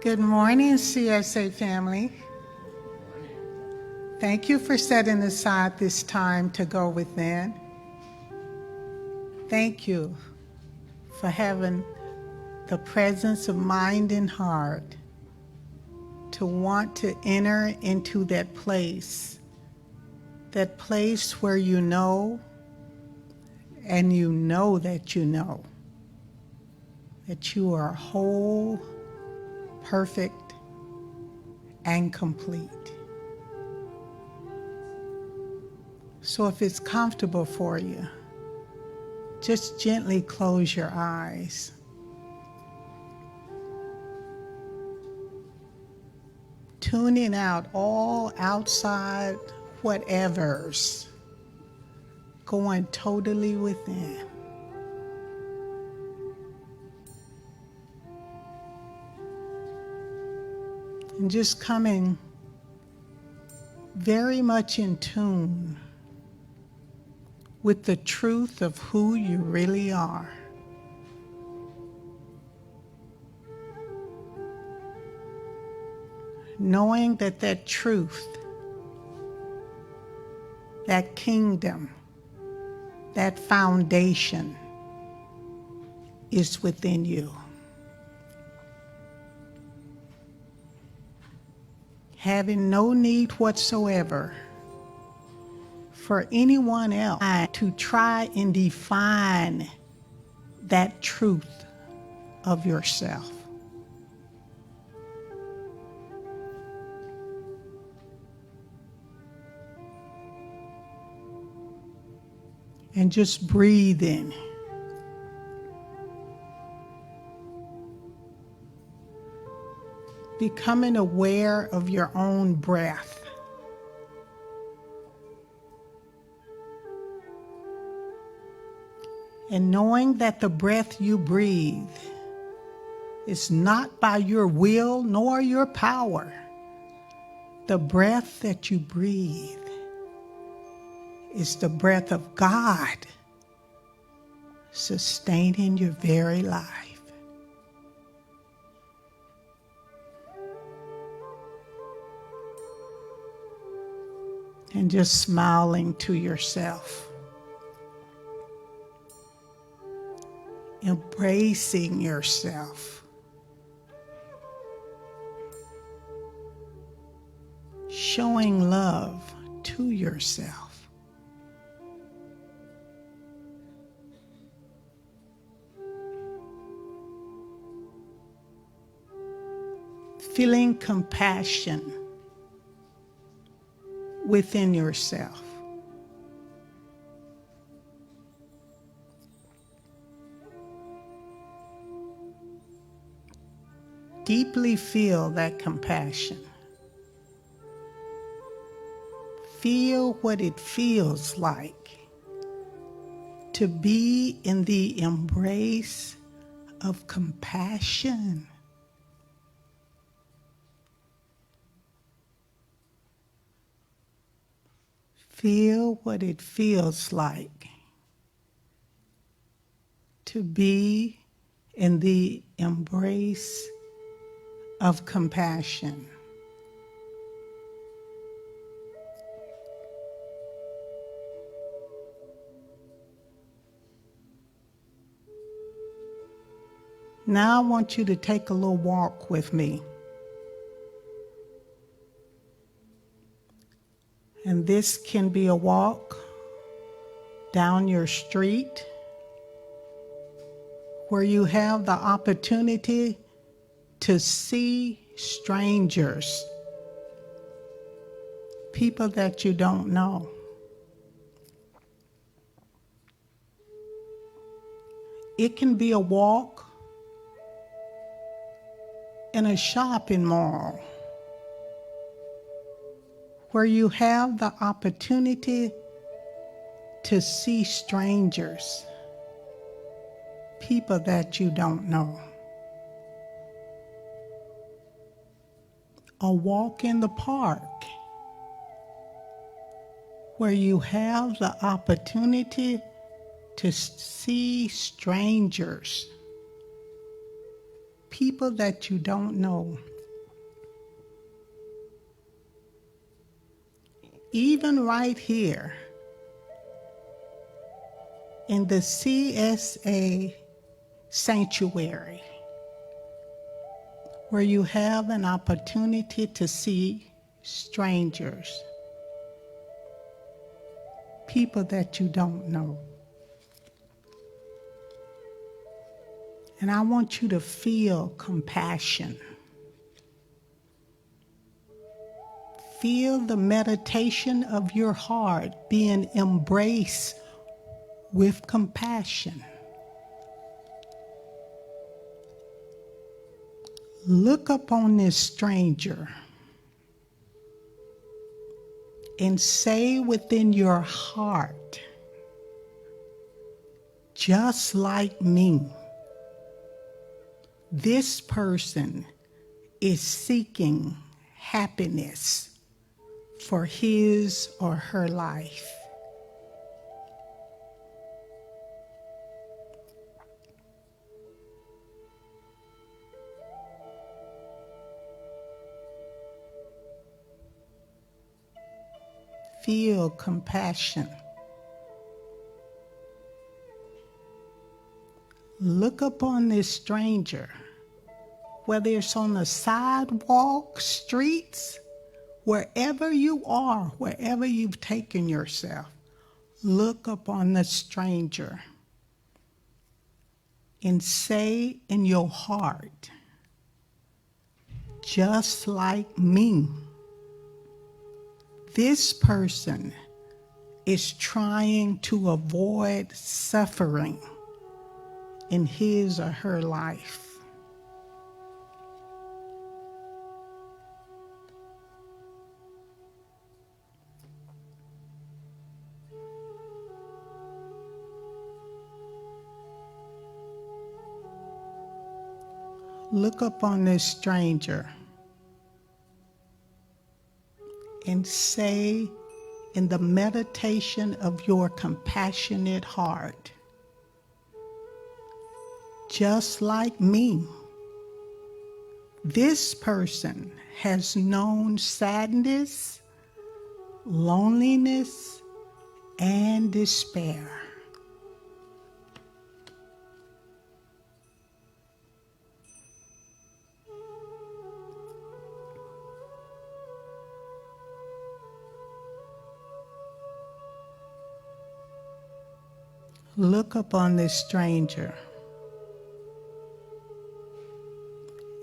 Good morning, CSA family. Thank you for setting aside this time to go within. Thank you for having the presence of mind and heart to want to enter into that place where you know, and you know that you are whole, perfect, and complete. So if it's comfortable for you, just gently close your eyes. Tuning out all outside whatevers, going totally within. And just coming very much in tune with the truth of who you really are. Knowing that truth, that kingdom, that foundation is within you. Having no need whatsoever for anyone else to try and define that truth of yourself. And just breathe in. Becoming aware of your own breath. And knowing that the breath you breathe is not by your will nor your power. The breath that you breathe is the breath of God sustaining your very life. And just smiling to yourself. Embracing yourself. Showing love to yourself. Feeling compassion within yourself. Deeply feel that compassion. Feel what it feels like to be in the embrace of compassion. Feel what it feels like to be in the embrace of compassion. Now I want you to take a little walk with me. And this can be a walk down your street where you have the opportunity to see strangers, people that you don't know. It can be a walk in a shopping mall where you have the opportunity to see strangers, people that you don't know. A walk in the park where you have the opportunity to see strangers, people that you don't know. even right here in the CSA sanctuary, where you have an opportunity to see strangers, people that you don't know. And I want you to feel compassion. Feel the meditation of your heart being embraced with compassion. Look upon this stranger and say within your heart, just like me, this person is seeking happiness for his or her life. Feel compassion. Look upon this stranger, whether it's on the sidewalk, streets, wherever you are, wherever you've taken yourself, look upon the stranger and say in your heart, just like me, this person is trying to avoid suffering in his or her life. Look upon this stranger and say in the meditation of your compassionate heart, just like me, this person has known sadness, loneliness, and despair. Look upon this stranger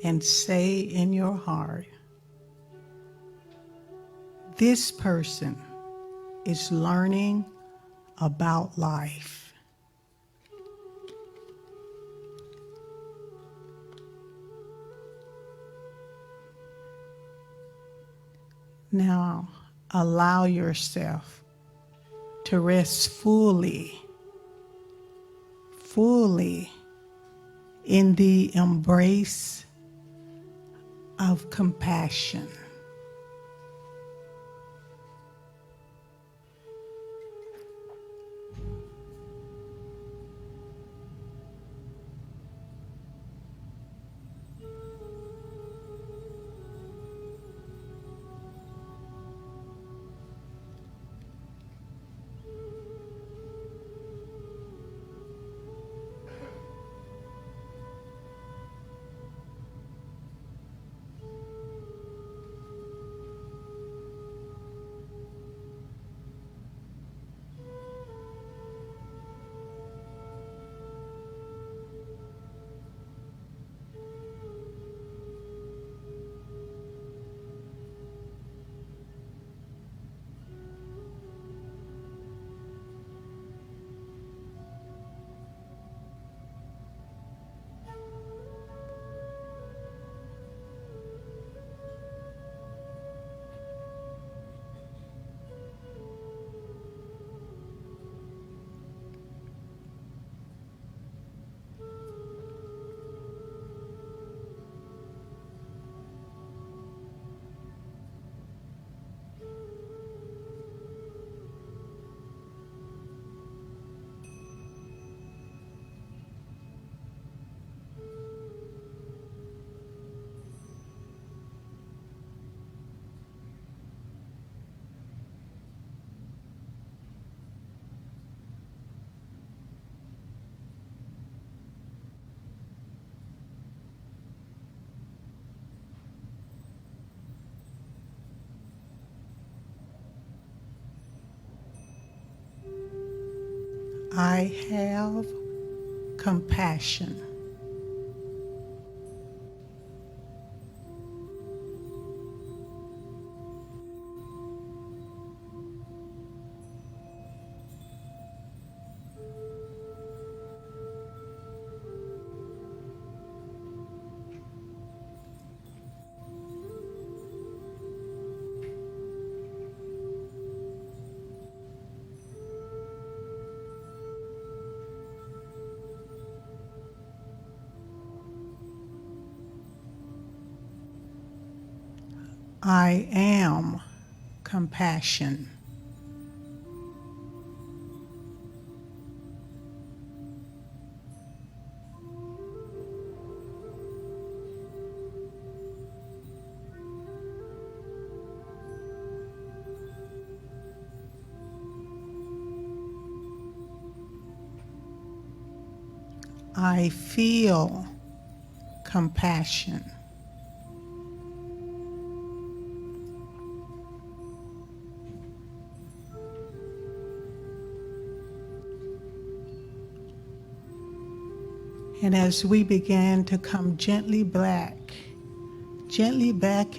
and say in your heart, this person is learning about life. Now, allow yourself to rest fully in the embrace of compassion. I have compassion. I am compassion. I feel compassion. And as we began to come gently back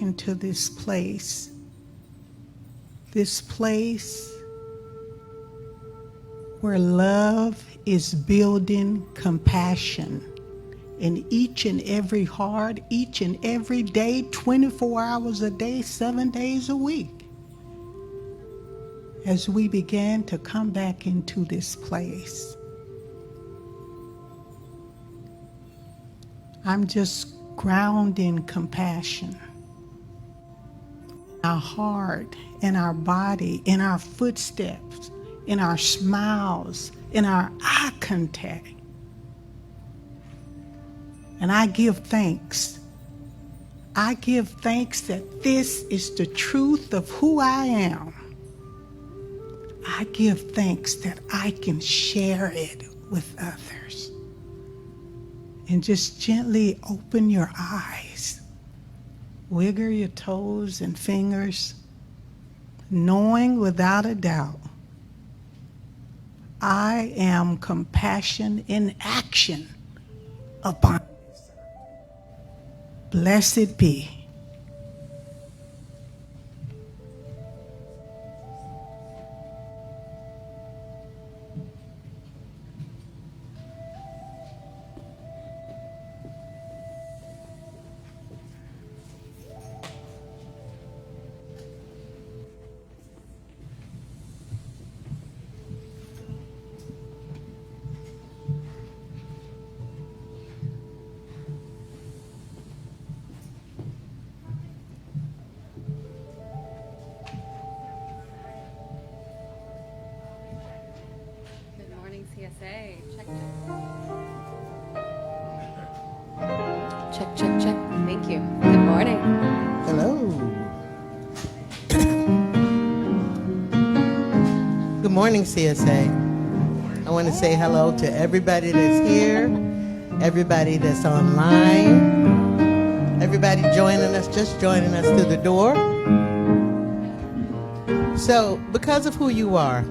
into this place where love is building compassion in each and every heart, each and every day, 24 hours a day, 7 days a week. As we began to come back into this place, I'm just grounding compassion. Our heart, in our body, in our footsteps, in our smiles, in our eye contact. And I give thanks. I give thanks that this is the truth of who I am. I give thanks that I can share it with others. And just gently open your eyes. Wiggle your toes and fingers, knowing without a doubt, I am compassion in action upon this earth. Blessed be. CSA. Check. Thank you. Good morning. Hello. Good morning, CSA. I want to say hello to everybody that's here, everybody that's online, everybody just joining us through the door. So, because of who you are,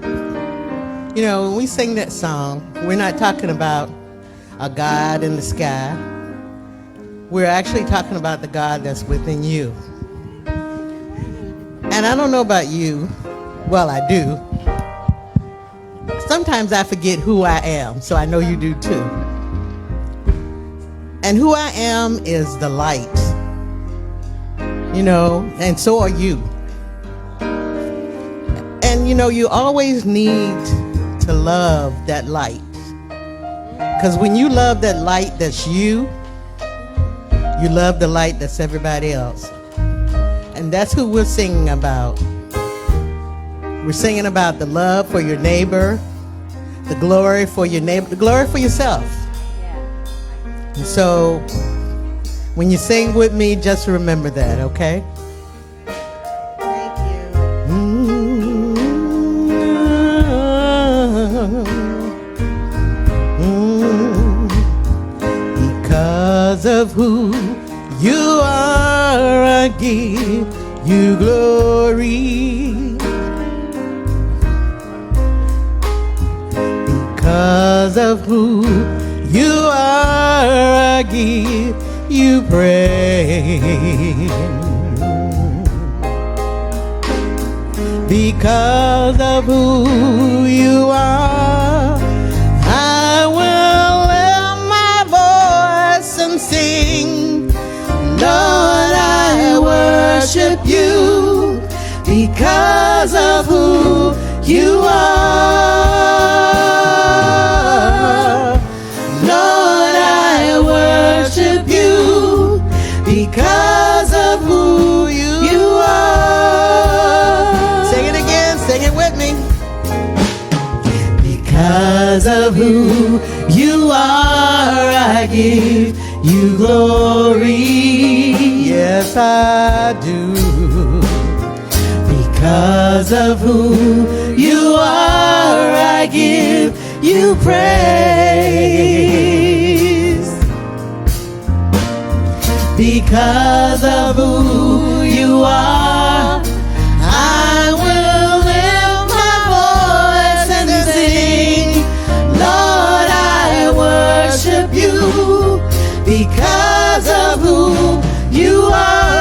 you know, when we sing that song, we're not talking about a God in the sky. We're actually talking about the God that's within you. And I don't know about you. Well, I do. Sometimes I forget who I am, so I know you do too. And who I am is the light. You know, and so are you. And you know, you always need to love that light. Because when you love that light that's you love the light that's everybody else. And that's who we're singing about. We're singing about the love for your neighbor, the glory for your neighbor, the glory for yourself. And so when you sing with me, just remember that, okay? Thank you. Because of who you are, I give you glory. Because of who you are, I give you praise. Because of who you are, I will lift my voice and sing. Lord, I worship you because of who you are. Lord, I worship you because of who you are. Sing it again, sing it with me. Because of who you are, I give you glory. Yes, I do. Because of who you are, I give you praise. Because of who you are, I will lift my voice and sing. Lord, I worship you because of who you are.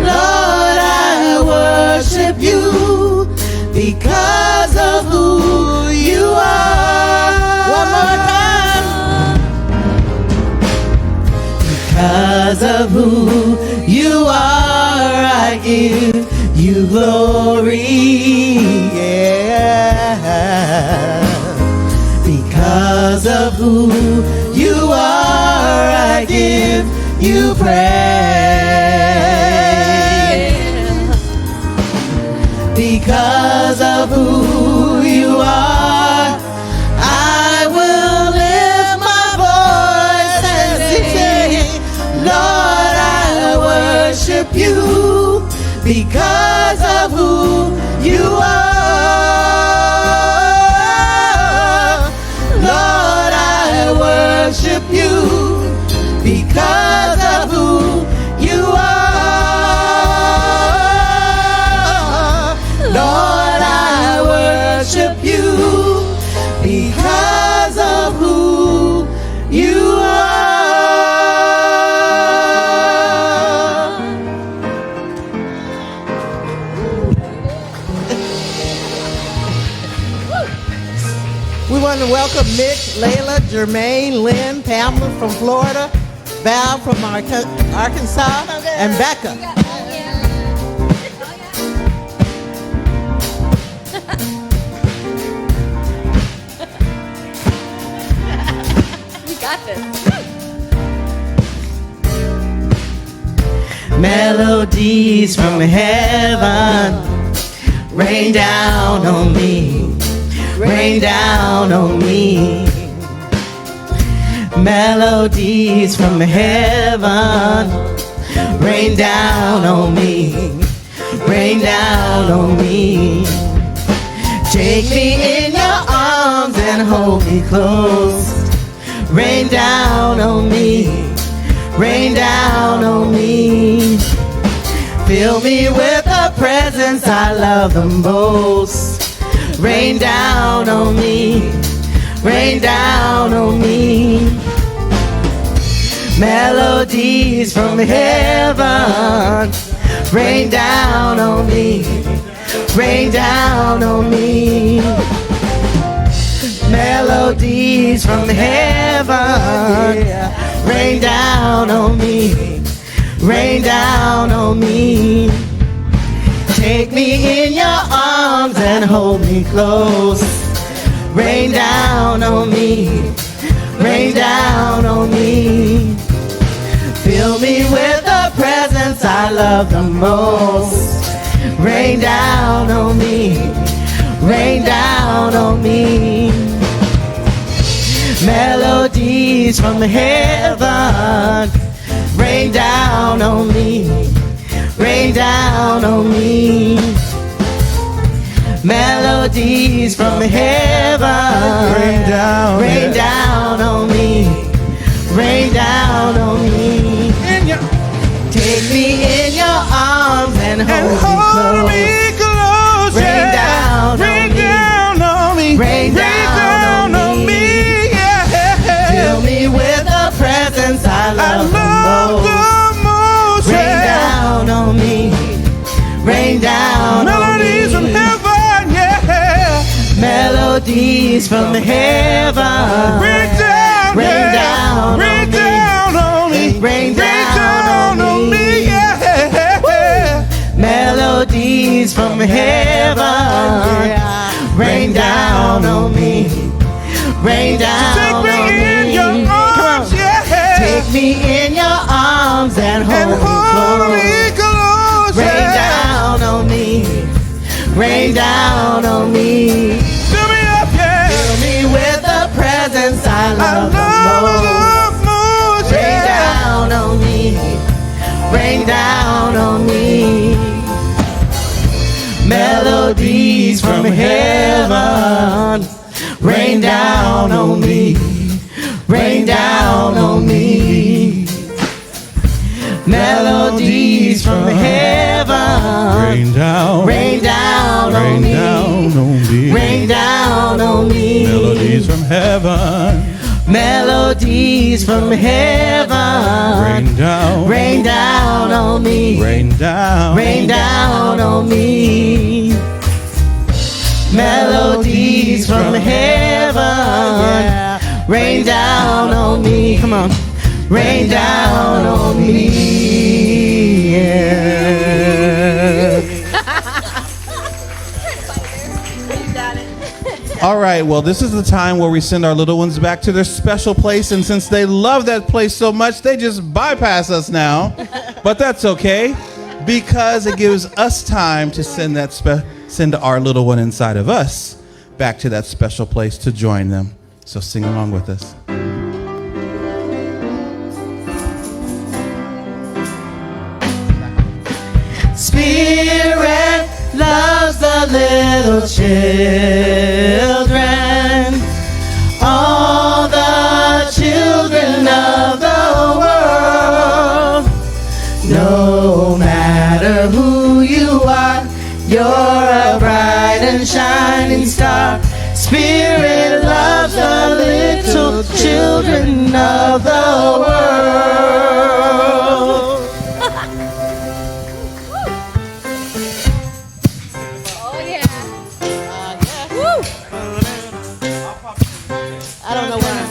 Lord, I worship you because of who you are. One more time. Because of who you are, I give you glory. Yeah. Because of who you are, I give you praise. Because of who you are, I will lift my voice and sing. Lord, I worship you because of who you are. Lord, I worship you because of who you are. Lord, I worship you because of who you are. We want to welcome Mitch, Layla, Jermaine, Lynn, Pamela from Florida, Val from Arkansas, and Becca. We got this. Melodies from heaven rain down on me. Rain down on me. Melodies from heaven rain down on me. Rain down on me. Take me in your arms and hold me close. Rain down on me. Rain down on me. Fill me with a presence I love the most. Rain down on me, rain down on me. Melodies from heaven, rain down on me, rain down on me. Melodies from heaven, rain down on me, rain down on me. Take me in your arms and hold me close. Rain down on me, rain down on me. Fill me with the presence I love the most. Rain down on me, rain down on me. Melodies from heaven, rain down on me. Rain down on me. Melodies from heaven. Rain down on me. Rain down on me. Take me in your arms and hold me close. Rain down melodies from heaven. Rain down, Rain yeah. down Rain on me. down on me. Rain down on me, yeah. Melodies from heaven. Rain down on me. Rain down Take on me in me. your arms, yeah. Take me in your arms and hold me close. close, Rain down on me. Rain down on me. Fill me up, yeah. Fill me with the presence I love the most. most, Rain yeah. down on me. Rain down on me. Melodies from heaven. Rain down on me. Rain down on me. Melodies from heaven. Rain down. Rain down on Rain me. down on me. Rain down on me. Melodies from heaven. Melodies from heaven. Rain down. Rain down on me. Rain down. Rain down on me. Melodies from heaven. Rain down on me. Come on. Rain down on me. Yeah. All right, well, this is the time where we send our little ones back to their special place, and since they love that place so much, they just bypass us now. But that's okay, because it gives us time to send our little one inside of us back to that special place to join them. So sing along with us. Spirit loves the little children, all the children of the world. No matter who you are, you're a bright and shining star. Spirit loves the little children of the world. Oh yeah. Woo! I don't know where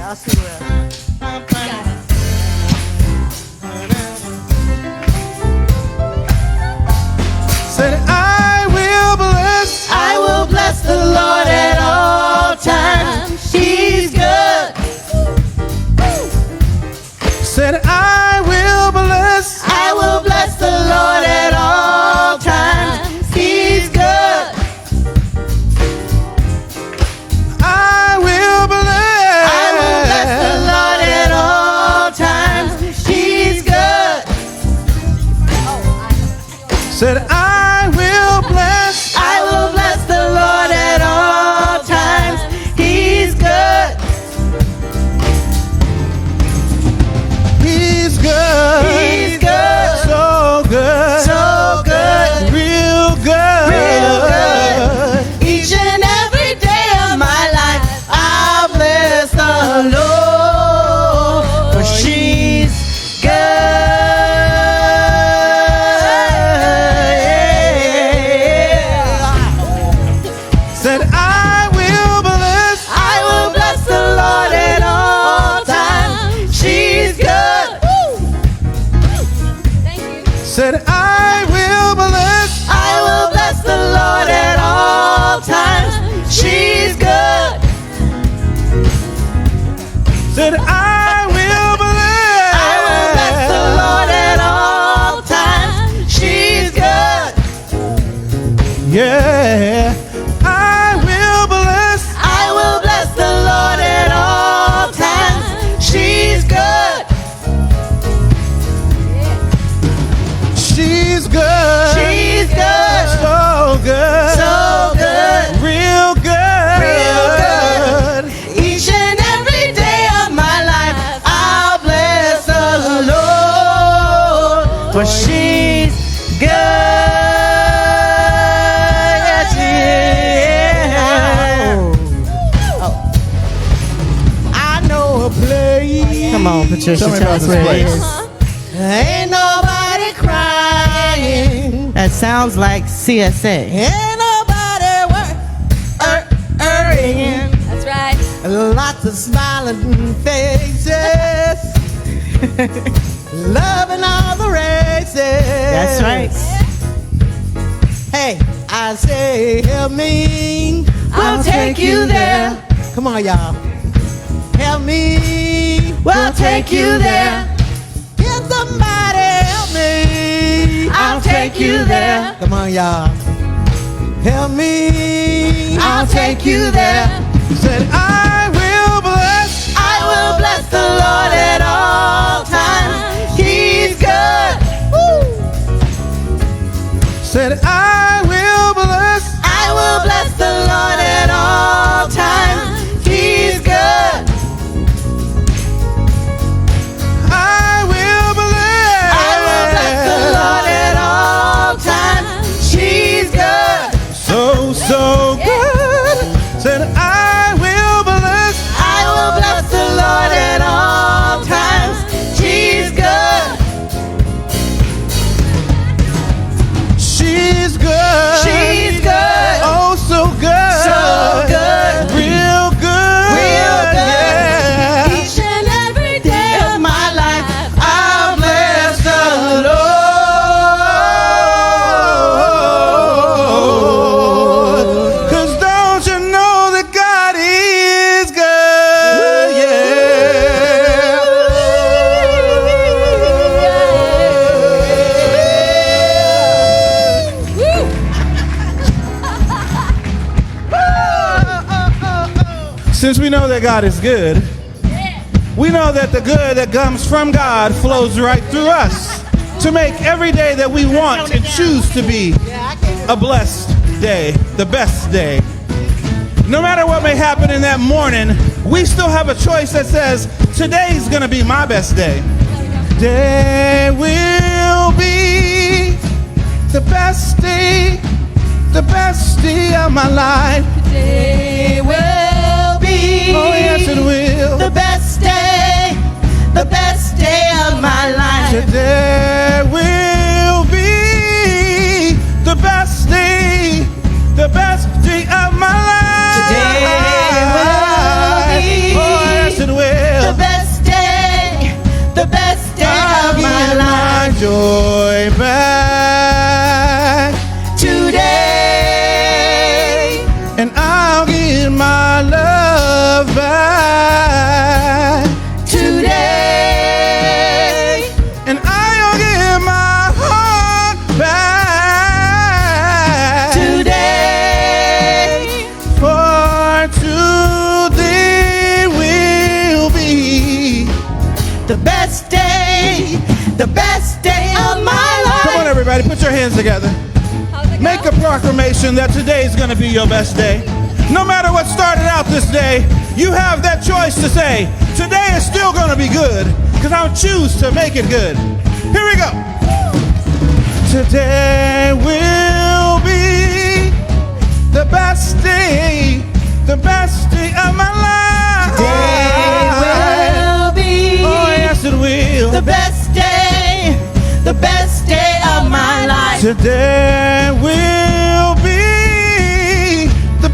I'll see where. Got it. Said I will bless the Lord at all times. He's good. Said I will bless the Lord at all times. He's good. I will bless the Lord at all times. He's good. Said I will bless the Lord at all times. He's good. He's good. He's good. So good. So good. Real good. Real good. Each and every day of my life, I'll bless the Lord, for she's good. Said I will bless the Lord at all times. She's good. Thank you. Said I will bless the Lord at all times. She's good. Said I will bless the Lord at all times. She's good. Yeah. I will bless the Lord at all times. She's good. She's good. She's good. So good. So good. Real good. Real good. Each and every day of my life, I'll bless the Lord, for she's good. Yes, she is. I know a place. Come on, Patricia, Tell me about this place. Ain't nobody crying. That sounds like CSA. Ain't nobody lots of smiling faces, loving all the races. That's right. Hey, I say, help me. I'll take you there. Come on, y'all. Help me. We'll take you there. Can somebody help me? I'll take you there. Come on, y'all. Help me. I'll take you there. Said, I will bless. I will bless the Lord at all times. He's good. Woo. Said, I will bless. I will bless the Lord at all times. He's good. I will bless. I will bless the Lord at all times. She's good. So good. Said, I will bless. I will bless the Lord at all times. She's good. She's good. She's good. Oh, so good. So good. Real good. Real good. Yeah. Each and every day of my life, I'll bless the Lord. 'Cause don't you know that God is good? Since we know that God is good, we know that the good that comes from God flows right through us to make every day that we want and choose to be a blessed day, the best day. No matter what may happen in that morning, we still have a choice that says, today's gonna be my best day. Today will be the best day of my life. Today will be Oh, yes, it will. the best day of my life. Today will be the best day of my life. Today will be Oh, yes, it will. the best day I'll of my get life. my joy back Today, and I'll get my love back today, and I'll get my heart back today, for today will be the best day of my life. Come on, everybody, put your hands together. Make a proclamation that today is going to be your best day. No matter what started out this day, you have that choice to say, today is still going to be good, because I'll choose to make it good. Here we go. Today will be the best day of my life. Today will be Oh, yes, it will. the best day of my life. Today will be the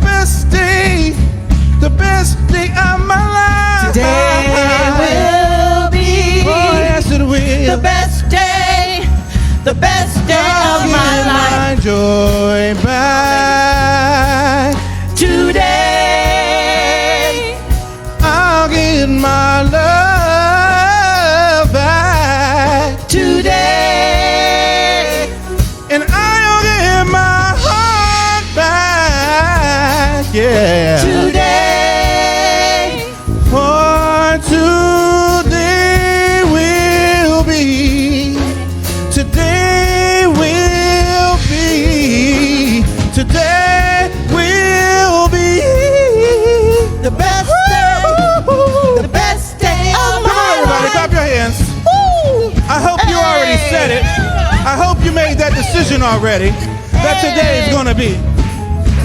best day of my life. Today will be Oh, yes, it will. the best day of my life. My joy back. Today, I'll get my love back. today, And I'll get my heart back. Yeah. today, For today will be the best day of Come on, my everybody, life. clap your hands. I hope you already said it. I hope you made that decision already that today is going to be.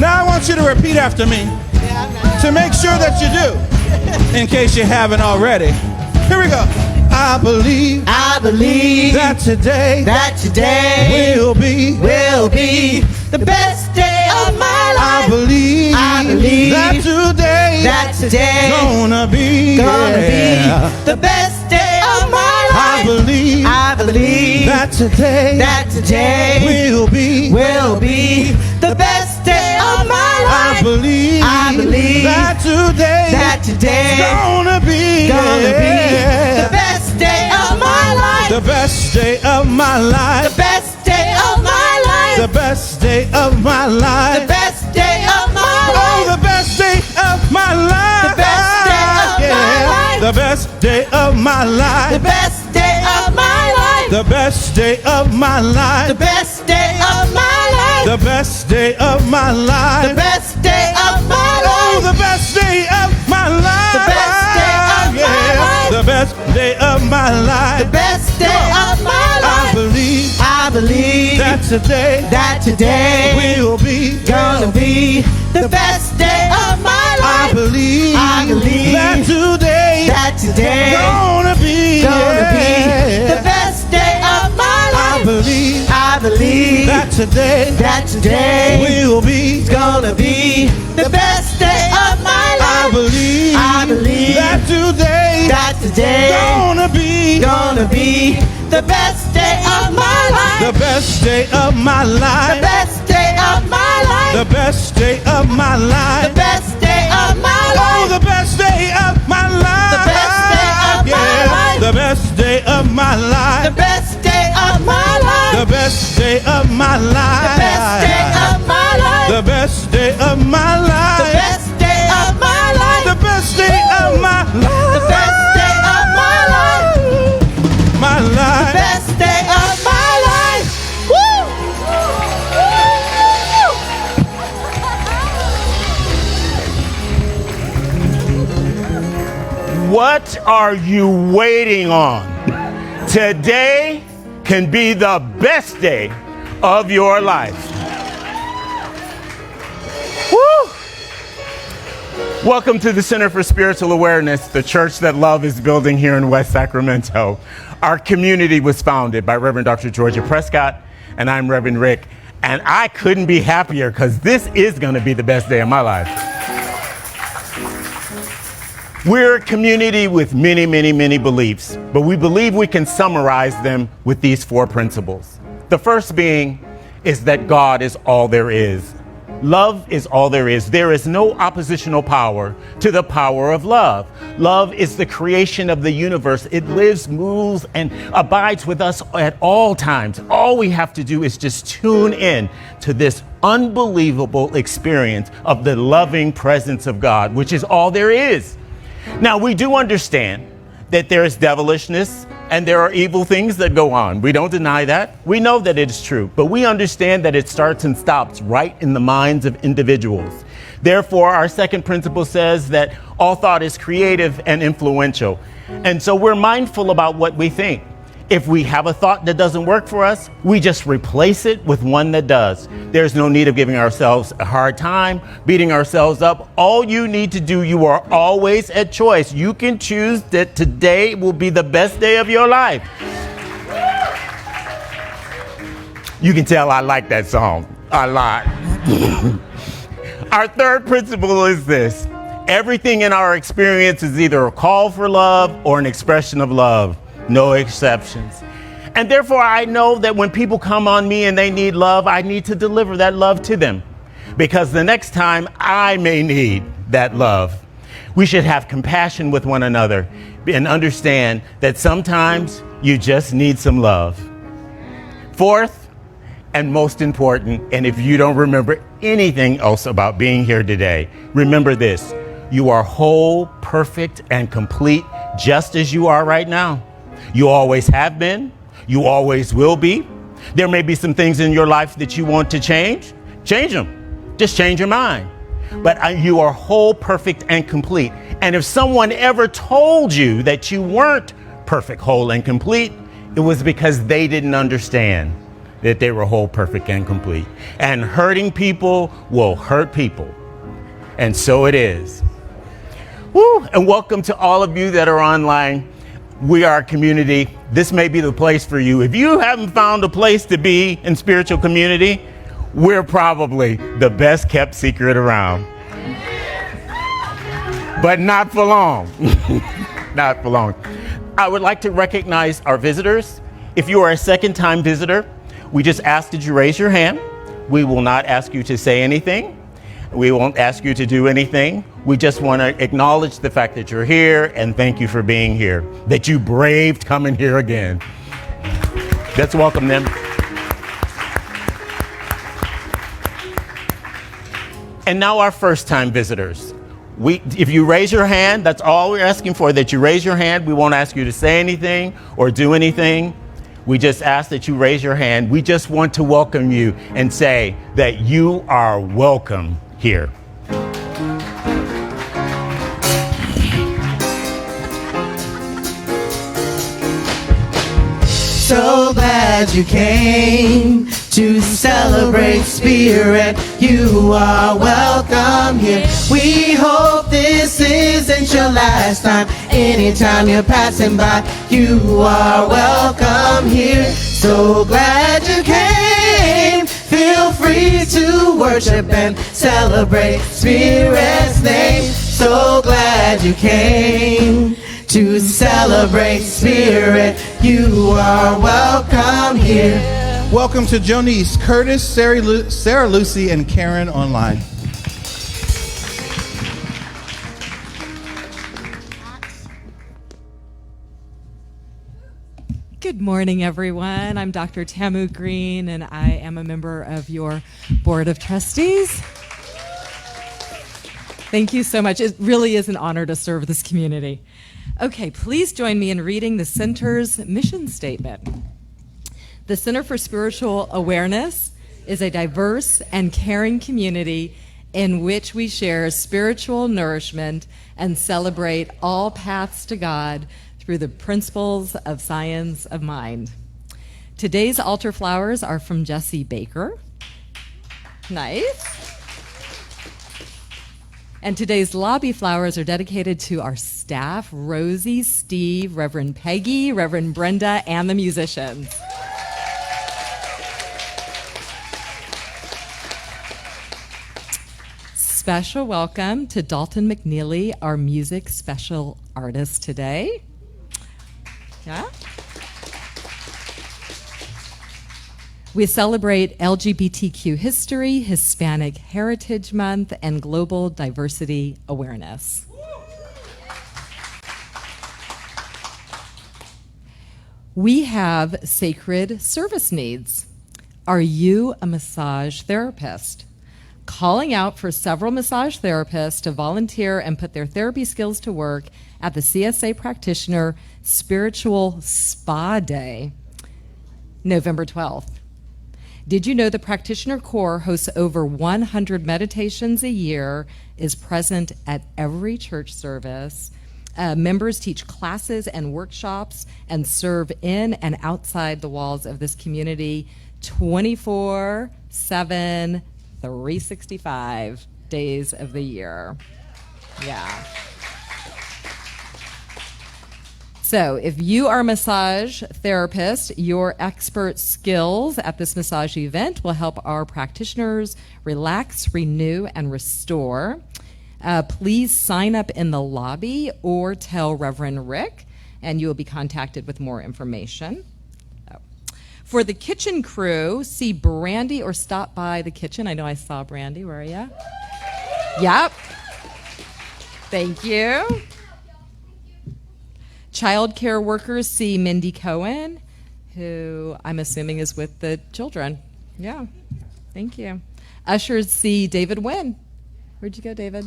Now I want you to repeat after me to make sure that you do, in case you haven't already. Here we go. I believe that today will be the best day of my I life. believe I believe that today that today gonna be the best day of my life. I believe that today will be the best day of my life. I believe that today gonna be the best day of my life. the best day of my life. The best day of my life. The best day of my life. The best day of my life. Oh, the best day of my life. The best day of my life. The best day of my life. The best day of my life. The best day of my life. The best day of my life. The best day of my life. The best day of my life. Oh, the best day of my life. The best day of my life. The best day of my life. The best day of my life. I believe that today will be gonna be the best day of my life. I believe that today gonna be the best day of my life. I believe that today will be gonna be the best day of my life. I believe that today gonna be the best day of my life. the best day of my life. The best day of my life. The best day of my life. The best day of my life. Oh, the best day of my life. The best day of my life. The best day of my life. The best day of my life. The best day of my life. The best day of my life. The best day of my life. The best day of my life. The best day of my life. The best day of my life. My life. The best day of my life. Woo! What are you waiting on? Today can be the best day of your life. Woo! Welcome to the Center for Spiritual Awareness, the church that love is building here in West Sacramento. Our community was founded by Reverend Dr. Georgia Prescott, and I'm Reverend Rick. And I couldn't be happier because this is going to be the best day of my life. We're a community with many, many, many beliefs, but we believe we can summarize them with these 4 principles. The first being is that God is all there is. Love is all there is. There is no oppositional power to the power of love. Love is the creation of the universe. It lives, moves, and abides with us at all times. All we have to do is just tune in to this unbelievable experience of the loving presence of God, which is all there is. Now, we do understand that there is devilishness and there are evil things that go on. We don't deny that. We know that it is true, but we understand that it starts and stops right in the minds of individuals. Therefore, our second principle says that all thought is creative and influential. And so we're mindful about what we think. If we have a thought that doesn't work for us, we just replace it with one that does. There's no need of giving ourselves a hard time, beating ourselves up. All you need to do, you are always at choice. You can choose that today will be the best day of your life. You can tell I like that song a lot. Our third principle is this: everything in our experience is either a call for love or an expression of love. No exceptions. And therefore, I know that when people come on me and they need love, I need to deliver that love to them, because the next time I may need that love. We should have compassion with one another and understand that sometimes you just need some love. Fourth, and most important, and if you don't remember anything else about being here today, remember this: you are whole, perfect, and complete just as you are right now. You always have been. You always will be. There may be some things in your life that you want to change. Change them. Just change your mind. But you are whole, perfect, and complete. And if someone ever told you that you weren't perfect, whole, and complete, it was because they didn't understand that they were whole, perfect, and complete. And hurting people will hurt people. And so it is. Woo! And welcome to all of you that are online. We are a community. This may be the place for you. If you haven't found a place to be in spiritual community, we're probably the best kept secret around. but not for long. Not for long. I would like to recognize our visitors. If you are a second-time visitor, we just ask that you raise your hand. We will not ask you to say anything. We won't ask you to do anything. We just want to acknowledge the fact that you're here and thank you for being here, that you braved coming here again. Let's welcome them. And now our first-time visitors. If you raise your hand, that's all we're asking for, that you raise your hand. We won't ask you to say anything or do anything. We just ask that you raise your hand. We just want to welcome you and say that you are welcome here. So glad you came to celebrate Spirit. You are welcome here. We hope this isn't your last time. Anytime you're passing by, you are welcome here. So glad you came. Feel free to worship and celebrate Spirit's name. So glad you came to celebrate Spirit. You are welcome here. Welcome to Jonice, Curtis, Sarah Lucy, and Karen online. Good morning, everyone. I'm Dr. Tamu Green, and I am a member of your Board of Trustees. Thank you so much. It really is an honor to serve this community. Okay, please join me in reading the Center's mission statement. The Center for Spiritual Awareness is a diverse and caring community in which we share spiritual nourishment and celebrate all paths to God through the principles of science of mind. Today's altar flowers are from Jesse Baker. Nice. And today's lobby flowers are dedicated to our staff, Rosie, Steve, Reverend Peggy, Reverend Brenda, and the musicians. Special welcome to Dalton McNeely, our music special artist today. Yeah. We celebrate LGBTQ history, Hispanic Heritage Month, and Global Diversity Awareness. We have sacred service needs. Are you a massage therapist? Calling out for several massage therapists to volunteer and put their therapy skills to work at the CSA Practitioner Spiritual Spa Day, November 12th. Did you know the Practitioner Corps hosts over 100 meditations a year, is present at every church service? Members teach classes and workshops and serve in and outside the walls of this community 24/7, 365 days of the year. Yeah. So if you are a massage therapist, your expert skills at this massage event will help our practitioners relax, renew, and restore. Please sign up in the lobby or tell Reverend Rick, and you will be contacted with more information. For the kitchen crew, see Brandy or stop by the kitchen. I know I saw Brandy. Where are you? Yep. Thank you. Child care workers see Mindy Cohen, who I'm assuming is with the children. Yeah, thank you. Ushers see David Wynn. Where'd you go, David?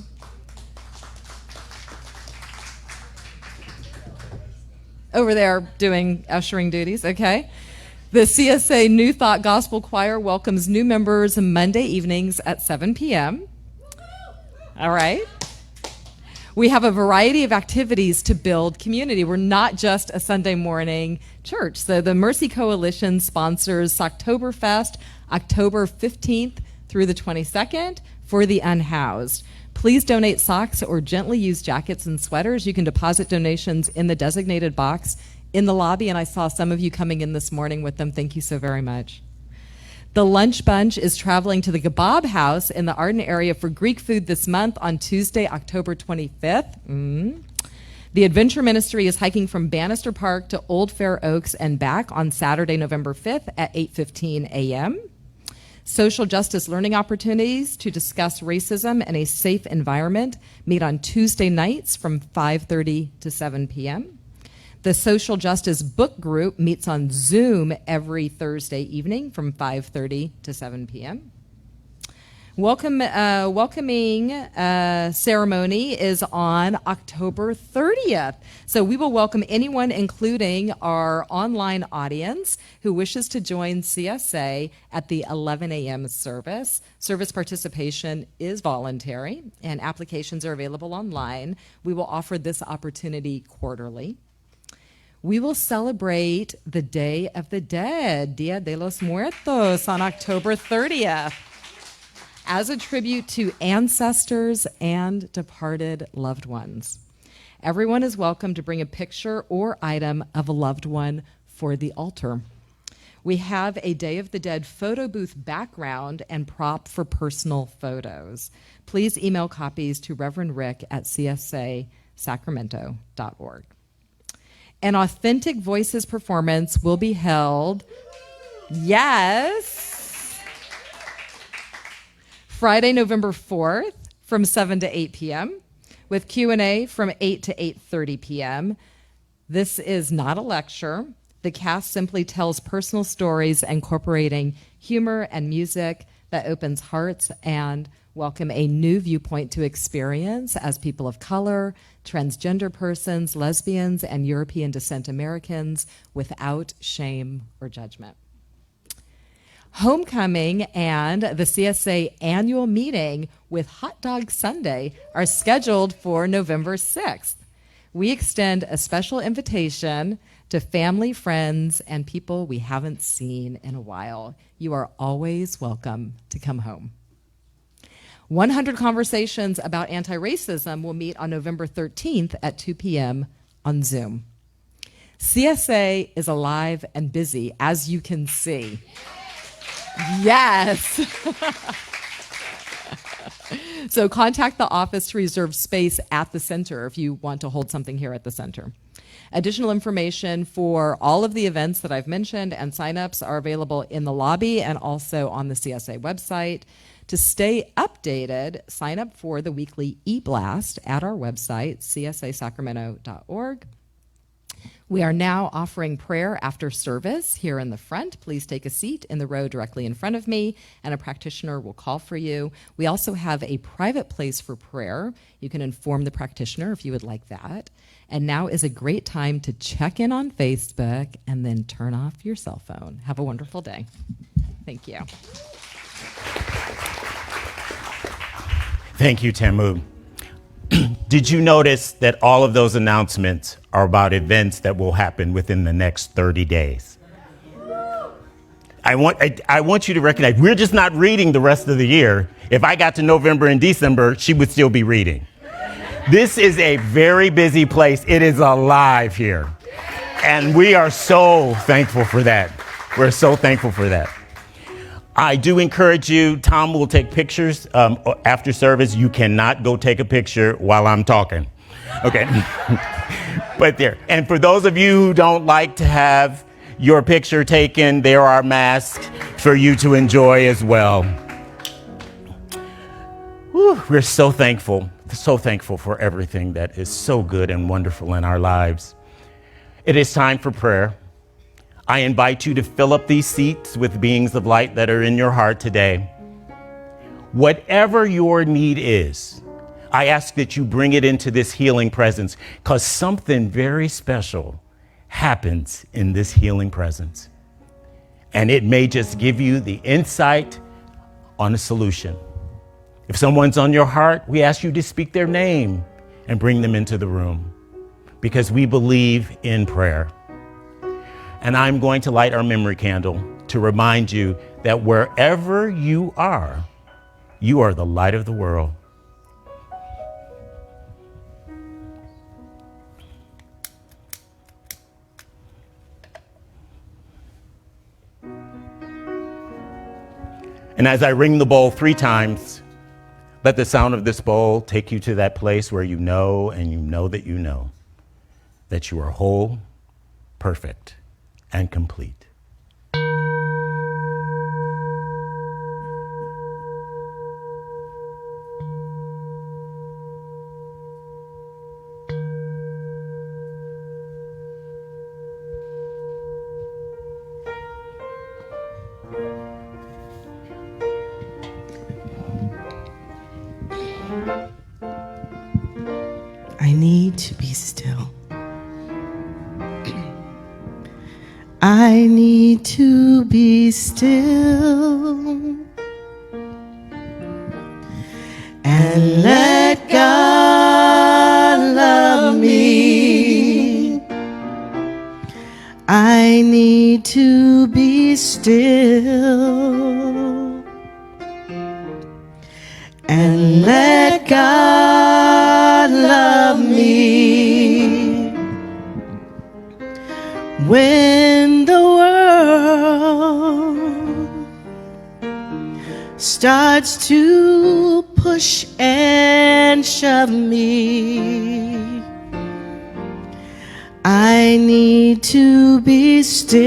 Over there doing ushering duties, okay. The CSA New Thought Gospel Choir welcomes new members Monday evenings at 7 p.m. All right. We have a variety of activities to build community. We're not just a Sunday morning church. So the Mercy Coalition sponsors Oktoberfest, October 15th through the 22nd for the unhoused. Please donate socks or gently used jackets and sweaters. You can deposit donations in the designated box in the lobby, and I saw some of you coming in this morning with them. Thank you so very much. The Lunch Bunch is traveling to the Kebab House in the Arden area for Greek food this month on Tuesday, October 25th. The Adventure Ministry is hiking from Bannister Park to Old Fair Oaks and back on Saturday, November 5th at 8:15 a.m. Social justice learning opportunities to discuss racism in a safe environment meet on Tuesday nights from 5:30 to 7 p.m. The Social Justice Book Group meets on Zoom every Thursday evening from 5:30 to 7 p.m. Welcoming ceremony is on October 30th. So we will welcome anyone, including our online audience, who wishes to join CSA at the 11 a.m. service. Service participation is voluntary, and applications are available online. We will offer this opportunity quarterly. We will celebrate the Day of the Dead, Dia de los Muertos, on October 30th. As a tribute to ancestors and departed loved ones. Everyone is welcome to bring a picture or item of a loved one for the altar. We have a Day of the Dead photo booth background and prop for personal photos. Please email copies to Reverend Rick at csasacramento.org. An Authentic Voices performance will be held, Friday, November 4th from 7 to 8 p.m. with Q&A from 8 to 8:30 p.m. This is not a lecture. The cast simply tells personal stories incorporating humor and music that opens hearts and welcome a new viewpoint to experience as people of color, transgender persons, lesbians, and European descent Americans without shame or judgment. Homecoming and the CSA annual meeting with Hot Dog Sunday are scheduled for November 6th. We extend a special invitation to family, friends, and people we haven't seen in a while. You are always welcome to come home. 100 Conversations About Anti-Racism will meet on November 13th at 2 p.m. on Zoom. CSA is alive and busy, as you can see. Yes. So contact the office to reserve space at the center if you want to hold something here at the center. Additional information for all of the events that I've mentioned and signups are available in the lobby and also on the CSA website. To stay updated, sign up for the weekly e-blast at our website, csasacramento.org. We are now offering prayer after service here in the front. Please take a seat in the row directly in front of me, and a practitioner will call for you. We also have a private place for prayer. You can inform the practitioner if you would like that. And now is a great time to check in on Facebook and then turn off your cell phone. Have a wonderful day. Thank you. Thank you, Tamu. Did you notice that all of those announcements are about events that will happen within the next 30 days? I want you to recognize, we're just not reading the rest of the year. If I got to November and December, she would still be reading. This is a very busy place. It is alive here. And we are so thankful for that. We're so thankful for that. I do encourage you, Tom will take pictures after service. You cannot go take a picture while I'm talking. Okay. But there. And for those of you who don't like to have your picture taken, there are masks for you to enjoy as well. Whew, we're so thankful for everything that is so good and wonderful in our lives. It is time for prayer. I invite you to fill up these seats with beings of light that are in your heart today. Whatever your need is, I ask that you bring it into this healing presence, because something very special happens in this healing presence. And it may just give you the insight on a solution. If someone's on your heart, we ask you to speak their name and bring them into the room, because we believe in prayer. And I'm going to light our memory candle to remind you that wherever you are the light of the world. And as I ring the bowl 3 times, let the sound of this bowl take you to that place where you know and you know that you know that you are whole, perfect, and complete. I need to be still. I need to be still and let God love me. I need to be still and let God love me. When the world starts to push and shove me, I need to be still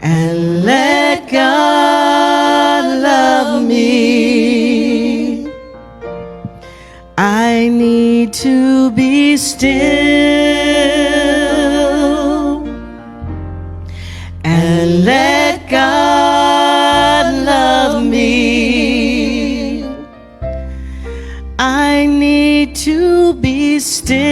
and let God love me. I need to be still and let God love me. I need to be still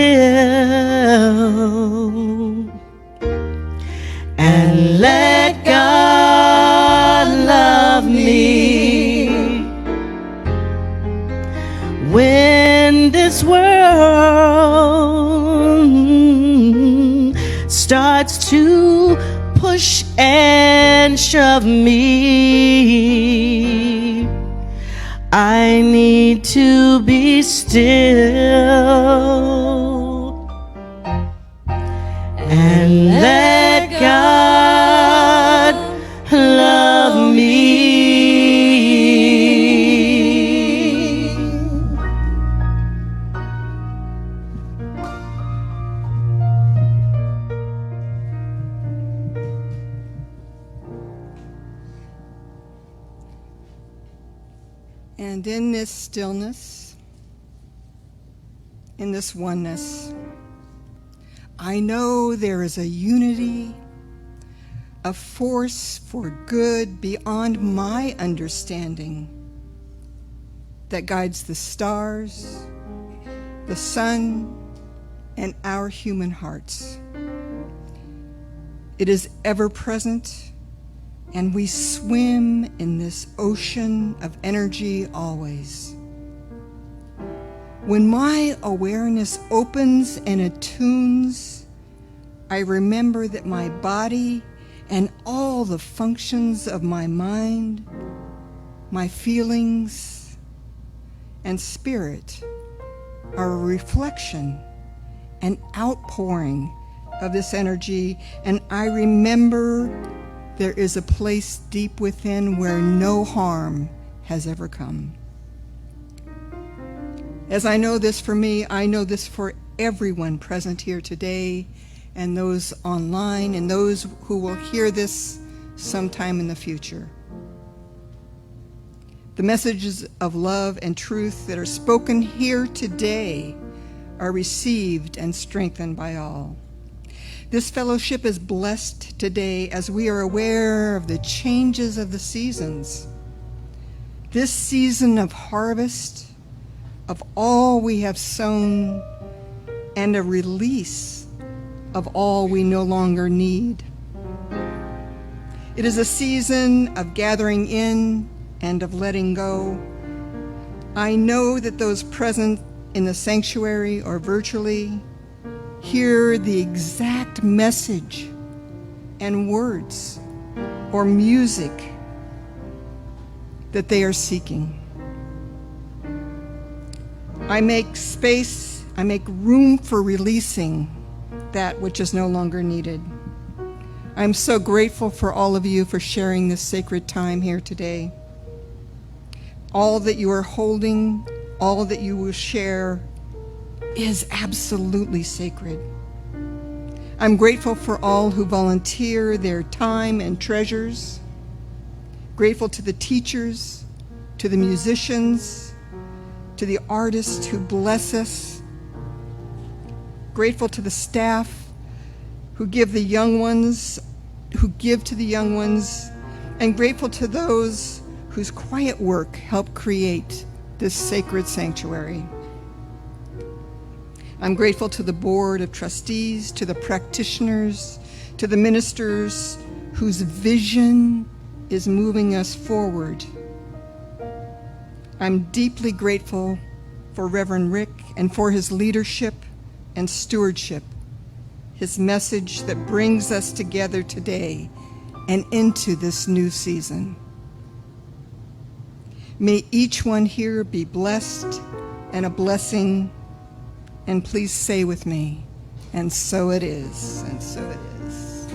and let God love me. When this world starts to push and shove me, I need to be still and let God love me. And in this stillness, in this oneness, I know there is a unity, a force for good beyond my understanding that guides the stars, the sun, and our human hearts. It is ever present, and we swim in this ocean of energy always. When my awareness opens and attunes, I remember that my body and all the functions of my mind, my feelings, and spirit are a reflection, an outpouring of this energy, and I remember there is a place deep within where no harm has ever come. As I know this for me, I know this for everyone present here today, and those online, and those who will hear this sometime in the future. The messages of love and truth that are spoken here today are received and strengthened by all. This fellowship is blessed today as we are aware of the changes of the seasons. This season of harvest, of all we have sown, and a release of all we no longer need. It is a season of gathering in and of letting go. I know that those present in the sanctuary or virtually hear the exact message and words or music that they are seeking. I make space, I make room for releasing that which is no longer needed. I'm so grateful for all of you for sharing this sacred time here today. All that you are holding, all that you will share is absolutely sacred. I'm grateful for all who volunteer their time and treasures. Grateful to the teachers, to the musicians, to the artists who bless us. Grateful to the staff who give to the young ones, and grateful to those whose quiet work helped create this sacred sanctuary. I'm grateful to the board of trustees, to the practitioners, to the ministers whose vision is moving us forward. I'm deeply grateful for Reverend Rick and for his leadership and stewardship, his message that brings us together today and into this new season. May each one here be blessed and a blessing, and please say with me, and so it is, and so it is.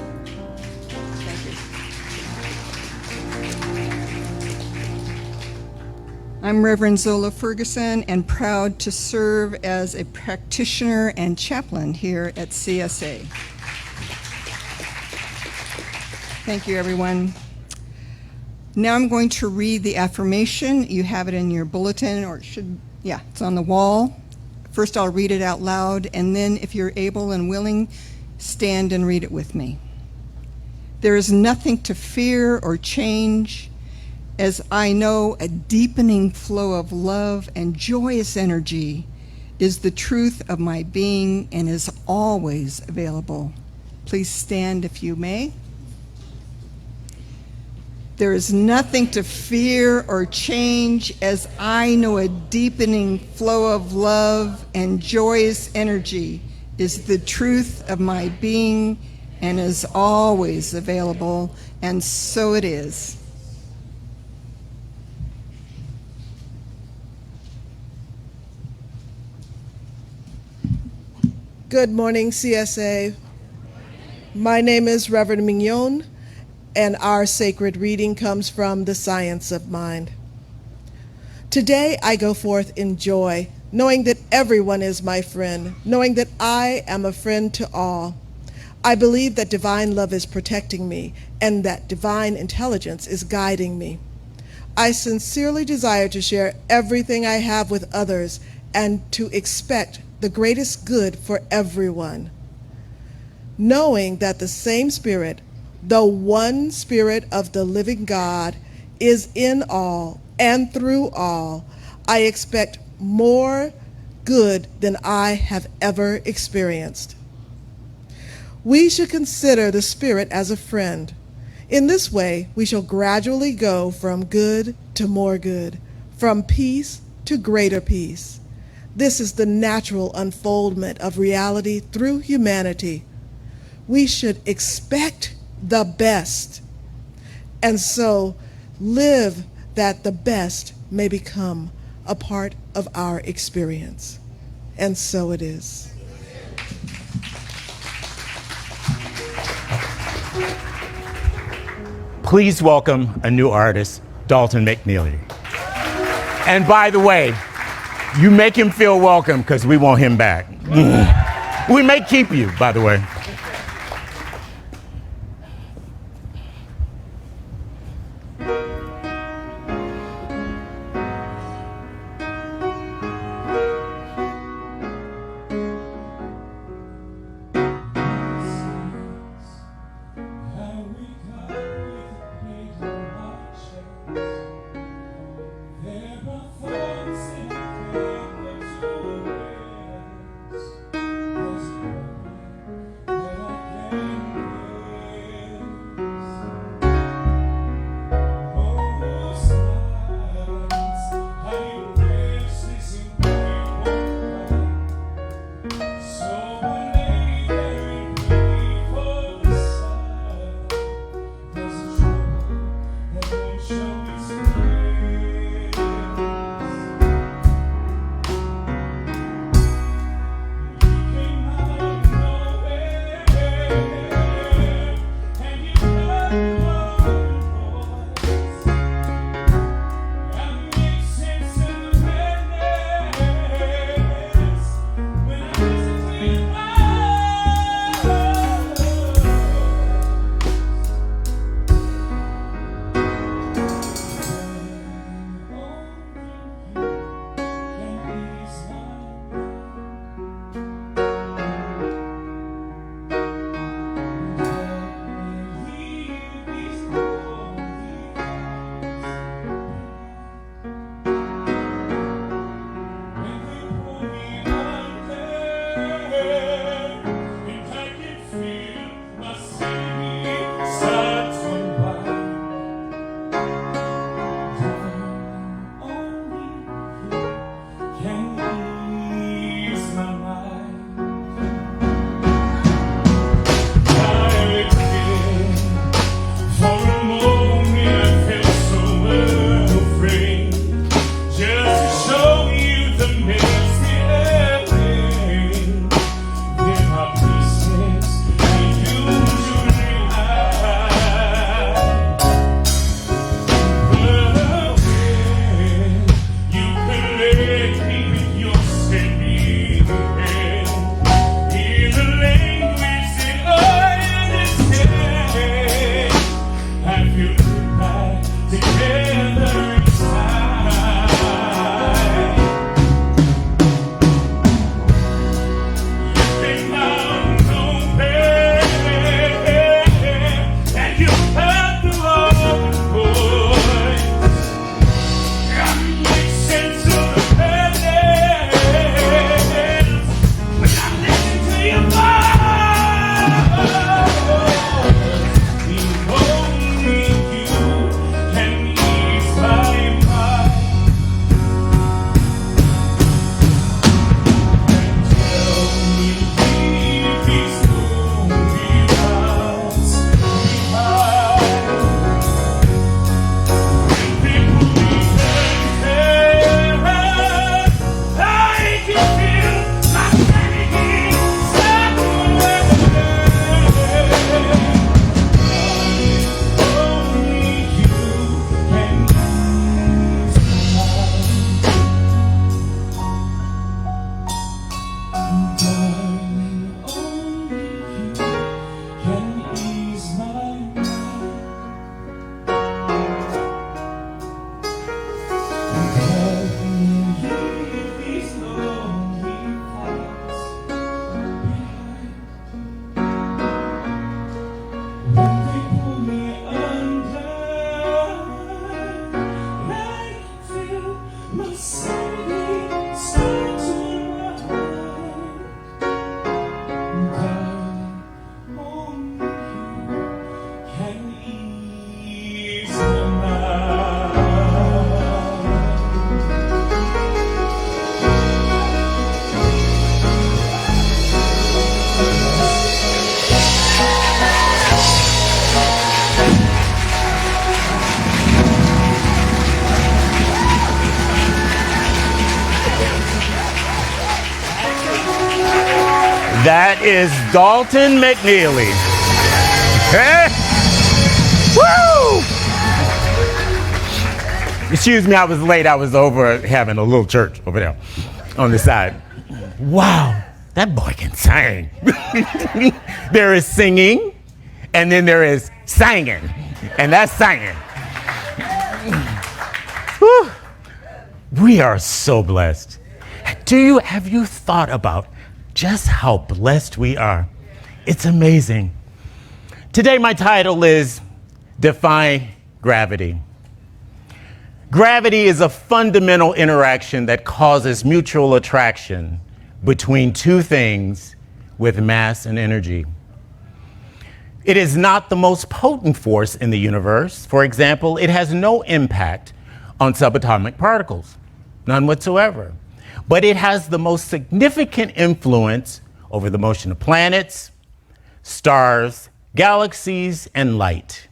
Thank you. I'm Reverend Zola Ferguson and proud to serve as a practitioner and chaplain here at CSA. Thank you, everyone. Now I'm going to read the affirmation. You have it in your bulletin, or it should, yeah, it's on the wall. First, I'll read it out loud, and then if you're able and willing, stand and read it with me. There is nothing to fear or change, as I know a deepening flow of love and joyous energy is the truth of my being and is always available. Please stand if you may. There is nothing to fear or change, as I know a deepening flow of love and joyous energy is the truth of my being and is always available, and so it is. Good morning, CSA. My name is Reverend Mignon, and our sacred reading comes from The Science of Mind. Today I go forth in joy, knowing that everyone is my friend, knowing that I am a friend to all. I believe that divine love is protecting me and that divine intelligence is guiding me. I sincerely desire to share everything I have with others and to expect the greatest good for everyone. Knowing that the same Spirit, the one Spirit of the living God, is in all and through all, I expect more good than I have ever experienced. We should consider the Spirit as a friend. In this way, we shall gradually go from good to more good, from peace to greater peace. This is the natural unfoldment of reality through humanity. We should expect the best, and so live that the best may become a part of our experience. And so it is. Please welcome a new artist, Dalton McNeely. And by the way, you make him feel welcome because we want him back. We may keep you, by the way. There's That is Dalton McNeely. Hey! Woo! Excuse me, I was late. I was over having a little church over there on the side. Wow, that boy can sing. There is singing, and then there is singing, and that's singing. Whew. We are so blessed. Have you thought about just how blessed we are? It's amazing. Today my title is Defy Gravity. Gravity is a fundamental interaction that causes mutual attraction between two things with mass and energy. It is not the most potent force in the universe. For example, it has no impact on subatomic particles, none whatsoever. But it has the most significant influence over the motion of planets, stars, galaxies, and light.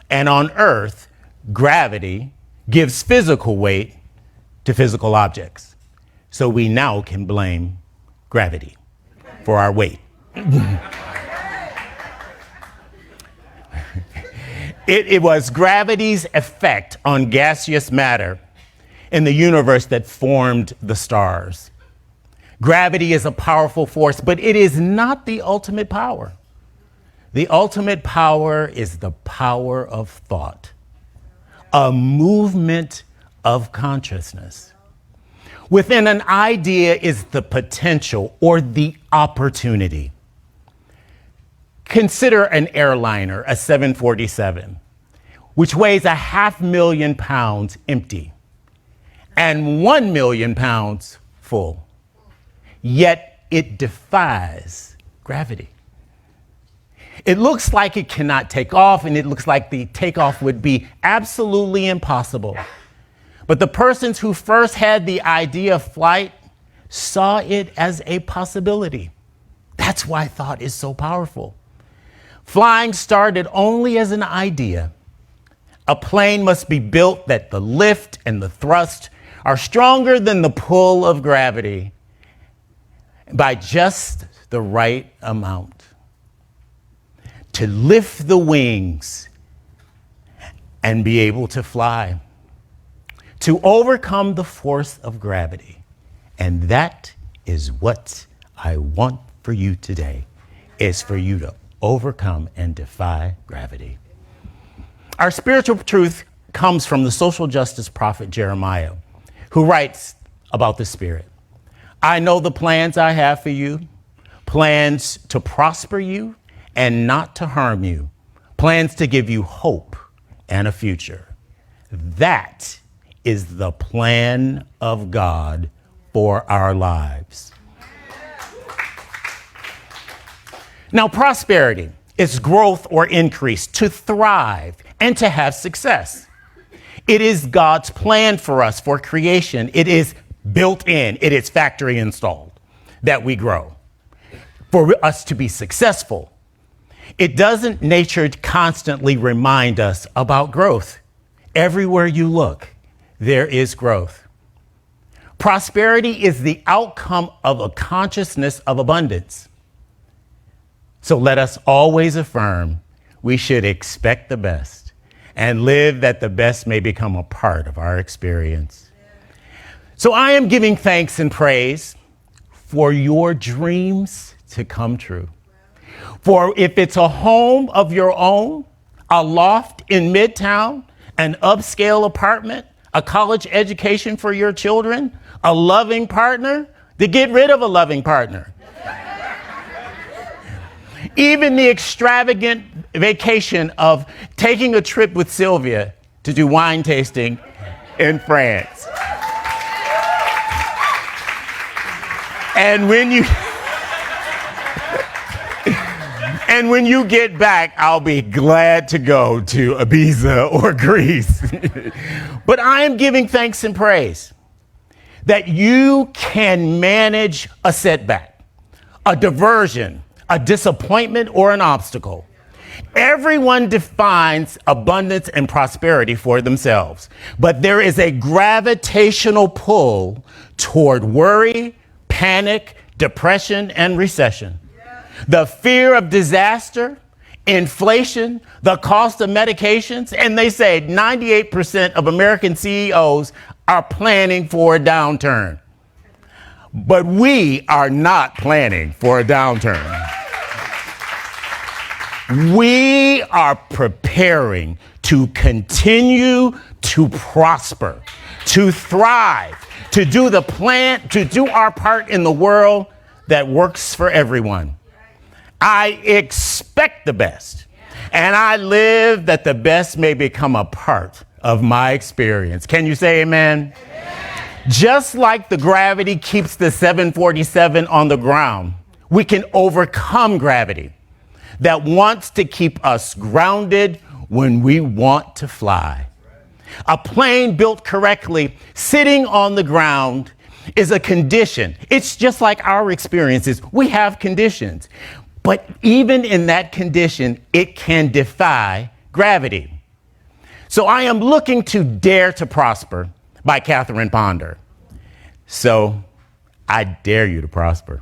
And on Earth, gravity gives physical weight to physical objects. So we now can blame gravity for our weight. It was gravity's effect on gaseous matter in the universe that formed the stars. Gravity is a powerful force, but it is not the ultimate power. The ultimate power is the power of thought, a movement of consciousness. Within an idea is the potential or the opportunity. Consider an airliner, a 747, which weighs 500,000 pounds empty and 1 million pounds full. Yet it defies gravity. It looks like it cannot take off, and it looks like the takeoff would be absolutely impossible. But the persons who first had the idea of flight saw it as a possibility. That's why thought is so powerful. Flying started only as an idea. A plane must be built that the lift and the thrust are stronger than the pull of gravity by just the right amount. To lift the wings and be able to fly. To overcome the force of gravity. And that is what I want for you today, is for you to overcome and defy gravity. Our spiritual truth comes from the social justice prophet Jeremiah, who writes about the Spirit. I know the plans I have for you, plans to prosper you and not to harm you, plans to give you hope and a future. That is the plan of God for our lives. Now, prosperity is growth or increase, to thrive and to have success. It is God's plan for us for creation. It is built in, it is factory installed that we grow for us to be successful. It doesn't nature constantly remind us about growth? Everywhere you look, there is growth. Prosperity is the outcome of a consciousness of abundance. So let us always affirm we should expect the best and live that the best may become a part of our experience. So I am giving thanks and praise for your dreams to come true. For if it's a home of your own, a loft in Midtown, an upscale apartment, a college education for your children, a loving partner, to get rid of a loving partner. Even the extravagant vacation of taking a trip with Sylvia to do wine tasting in France. And when you get back, I'll be glad to go to Ibiza or Greece. But I am giving thanks and praise that you can manage a setback, a diversion, a disappointment, or an obstacle. Everyone defines abundance and prosperity for themselves, but there is a gravitational pull toward worry, panic, depression, and recession. The fear of disaster, inflation, the cost of medications, and they say 98% of American CEOs are planning for a downturn. But we are not planning for a downturn. We are preparing to continue to prosper, to thrive, to do our part in the world that works for everyone. I expect the best, and I live that the best may become a part of my experience. Can you say amen? Just like the gravity keeps the 747 on the ground, we can overcome gravity that wants to keep us grounded when we want to fly. A plane built correctly, sitting on the ground, is a condition. It's just like our experiences. We have conditions. But even in that condition, it can defy gravity. So I am looking to Dare to Prosper by Catherine Ponder. So I dare you to prosper.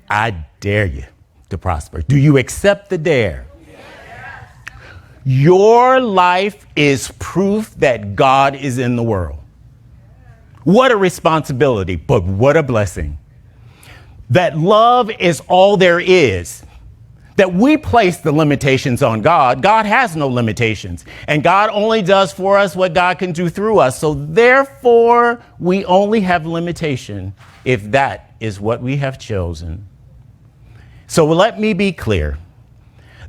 I dare you to prosper. Do you accept the dare? Your life is proof that God is in the world. What a responsibility, but what a blessing. That love is all there is. That we place the limitations on God. God has no limitations. And God only does for us what God can do through us. So therefore, we only have limitation if that is what we have chosen. So let me be clear.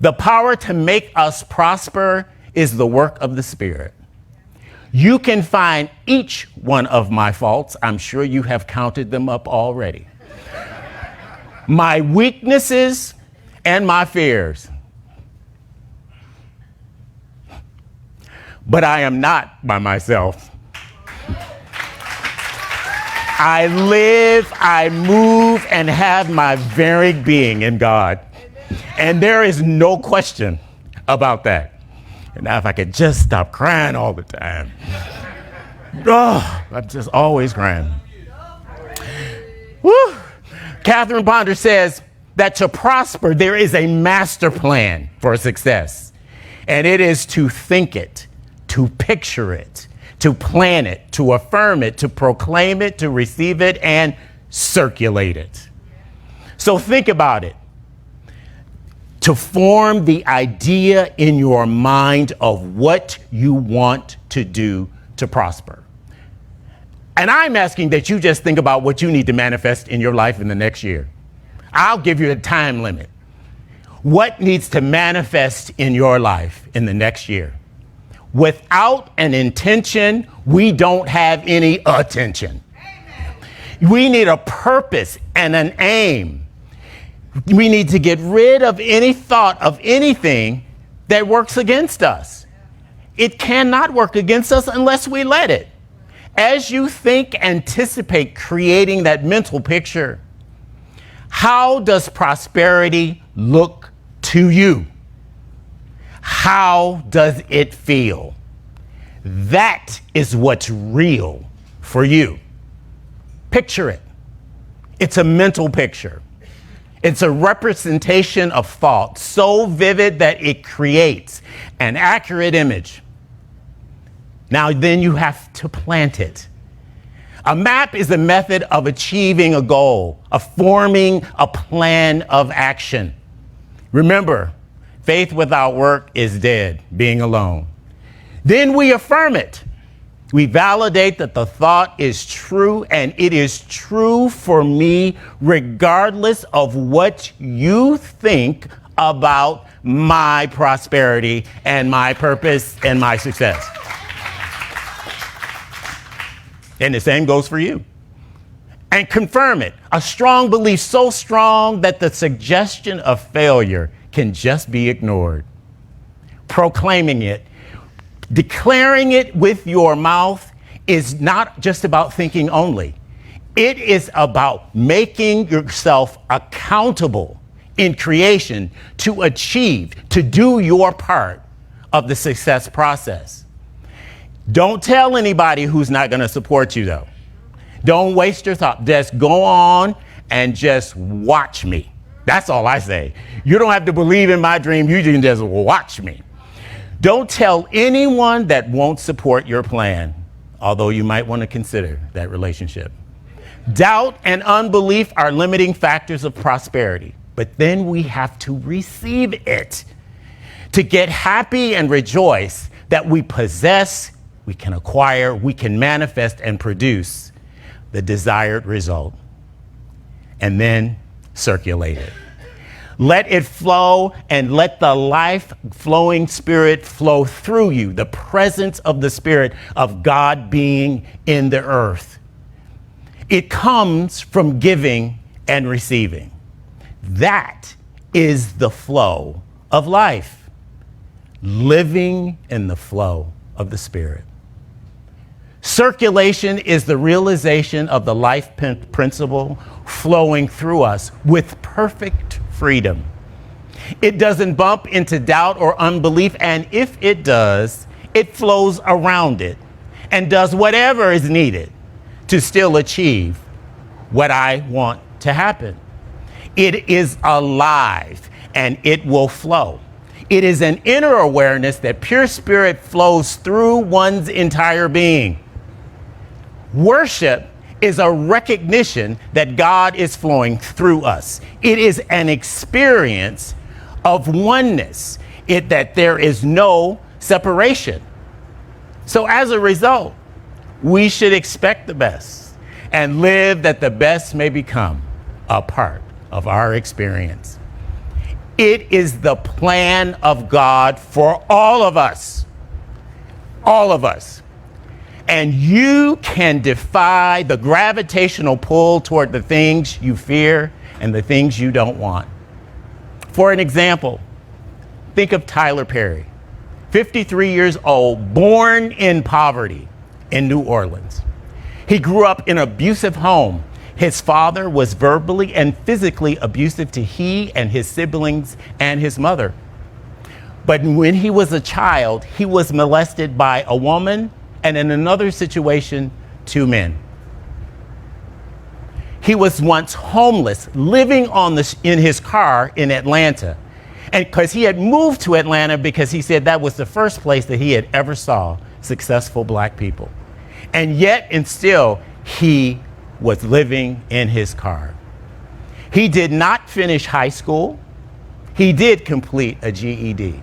The power to make us prosper is the work of the Spirit. You can find each one of my faults. I'm sure you have counted them up already. My weaknesses and my fears. But I am not by myself. I live, I move, and have my very being in God. And there is no question about that. And now if I could just stop crying all the time. Oh, I'm just always crying. Woo. Catherine Ponder says that to prosper, there is a master plan for success. And it is to think it, to picture it, to plan it, to affirm it, to proclaim it, to receive it, and circulate it. So think about it. To form the idea in your mind of what you want to do to prosper. And I'm asking that you just think about what you need to manifest in your life in the next year. I'll give you a time limit. What needs to manifest in your life in the next year? Without an intention, we don't have any attention. We need a purpose and an aim. We need to get rid of any thought of anything that works against us. It cannot work against us unless we let it. As you think, anticipate creating that mental picture, how does prosperity look to you? How does it feel? That is what's real for you. Picture it. It's a mental picture. It's a representation of thought so vivid that it creates an accurate image. Now then you have to plant it. A map is a method of achieving a goal, of forming a plan of action. Remember, faith without work is dead, being alone. Then we affirm it. We validate that the thought is true, and it is true for me regardless of what you think about my prosperity and my purpose and my success. And the same goes for you. And confirm it. A strong belief so strong that the suggestion of failure can just be ignored. Proclaiming it, declaring it with your mouth is not just about thinking only. It is about making yourself accountable in creation to achieve, to do your part of the success process. Don't tell anybody who's not going to support you, though. Don't waste your thought. Just go on and just watch me. That's all I say. You don't have to believe in my dream. You can just watch me. Don't tell anyone that won't support your plan, although you might want to consider that relationship. Doubt and unbelief are limiting factors of prosperity, but then we have to receive it to get happy and rejoice that we possess, we can acquire, we can manifest and produce the desired result. And then circulate it. Let it flow and let the life-flowing Spirit flow through you, the presence of the Spirit of God being in the earth. It comes from giving and receiving. That is the flow of life, living in the flow of the Spirit. Circulation is the realization of the life principle flowing through us with perfect freedom. It doesn't bump into doubt or unbelief, and if it does, it flows around it and does whatever is needed to still achieve what I want to happen. It is alive and it will flow. It is an inner awareness that pure spirit flows through one's entire being. Worship is a recognition that God is flowing through us. It is an experience of oneness, that there is no separation. So as a result, we should expect the best and live that the best may become a part of our experience. It is the plan of God for all of us. All of us. And you can defy the gravitational pull toward the things you fear and the things you don't want. For an example, think of Tyler Perry, 53 years old, born in poverty in New Orleans. He grew up in an abusive home. His father was verbally and physically abusive to he and his siblings and his mother. But when he was a child, he was molested by a woman, and in another situation, 2 men. He was once homeless, living in his car in Atlanta. And because he had moved to Atlanta because he said that was the first place that he had ever saw successful black people. And yet and still, he was living in his car. He did not finish high school. He did complete a GED.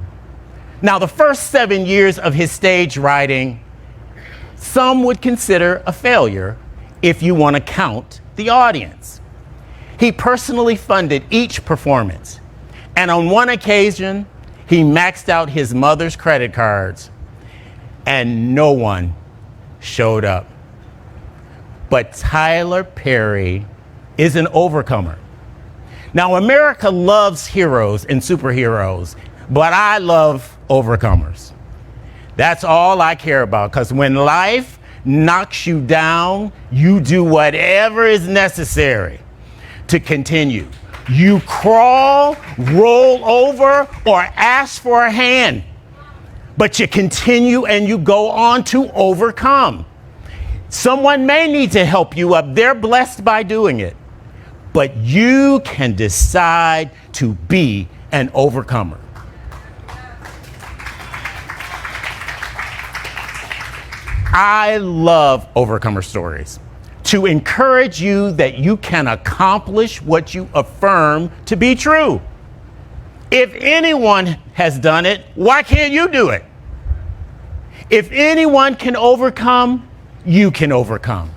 Now, the first 7 years of his stage writing, some would consider a failure if you want to count the audience. He personally funded each performance. And on one occasion, he maxed out his mother's credit cards and no one showed up. But Tyler Perry is an overcomer. Now, America loves heroes and superheroes, but I love overcomers. That's all I care about, because when life knocks you down, you do whatever is necessary to continue. You crawl, roll over, or ask for a hand, but you continue and you go on to overcome. Someone may need to help you up. They're blessed by doing it, but you can decide to be an overcomer. I love overcomer stories to encourage you that you can accomplish what you affirm to be true. If anyone has done it, why can't you do it? If anyone can overcome, you can overcome.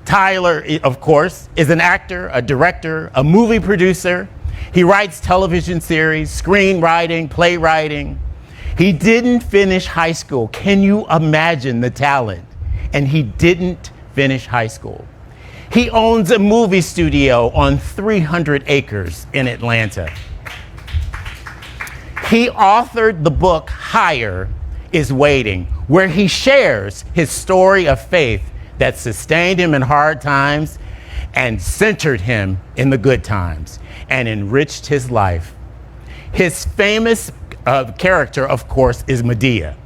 Tyler, of course, is an actor, a director, a movie producer. He writes television series, screenwriting, playwriting. He didn't finish high school. Can you imagine the talent? And he didn't finish high school. He owns a movie studio on 300 acres in Atlanta. He authored the book Higher is Waiting, where he shares his story of faith that sustained him in hard times and centered him in the good times and enriched his life. His famous character, of course, is Medea.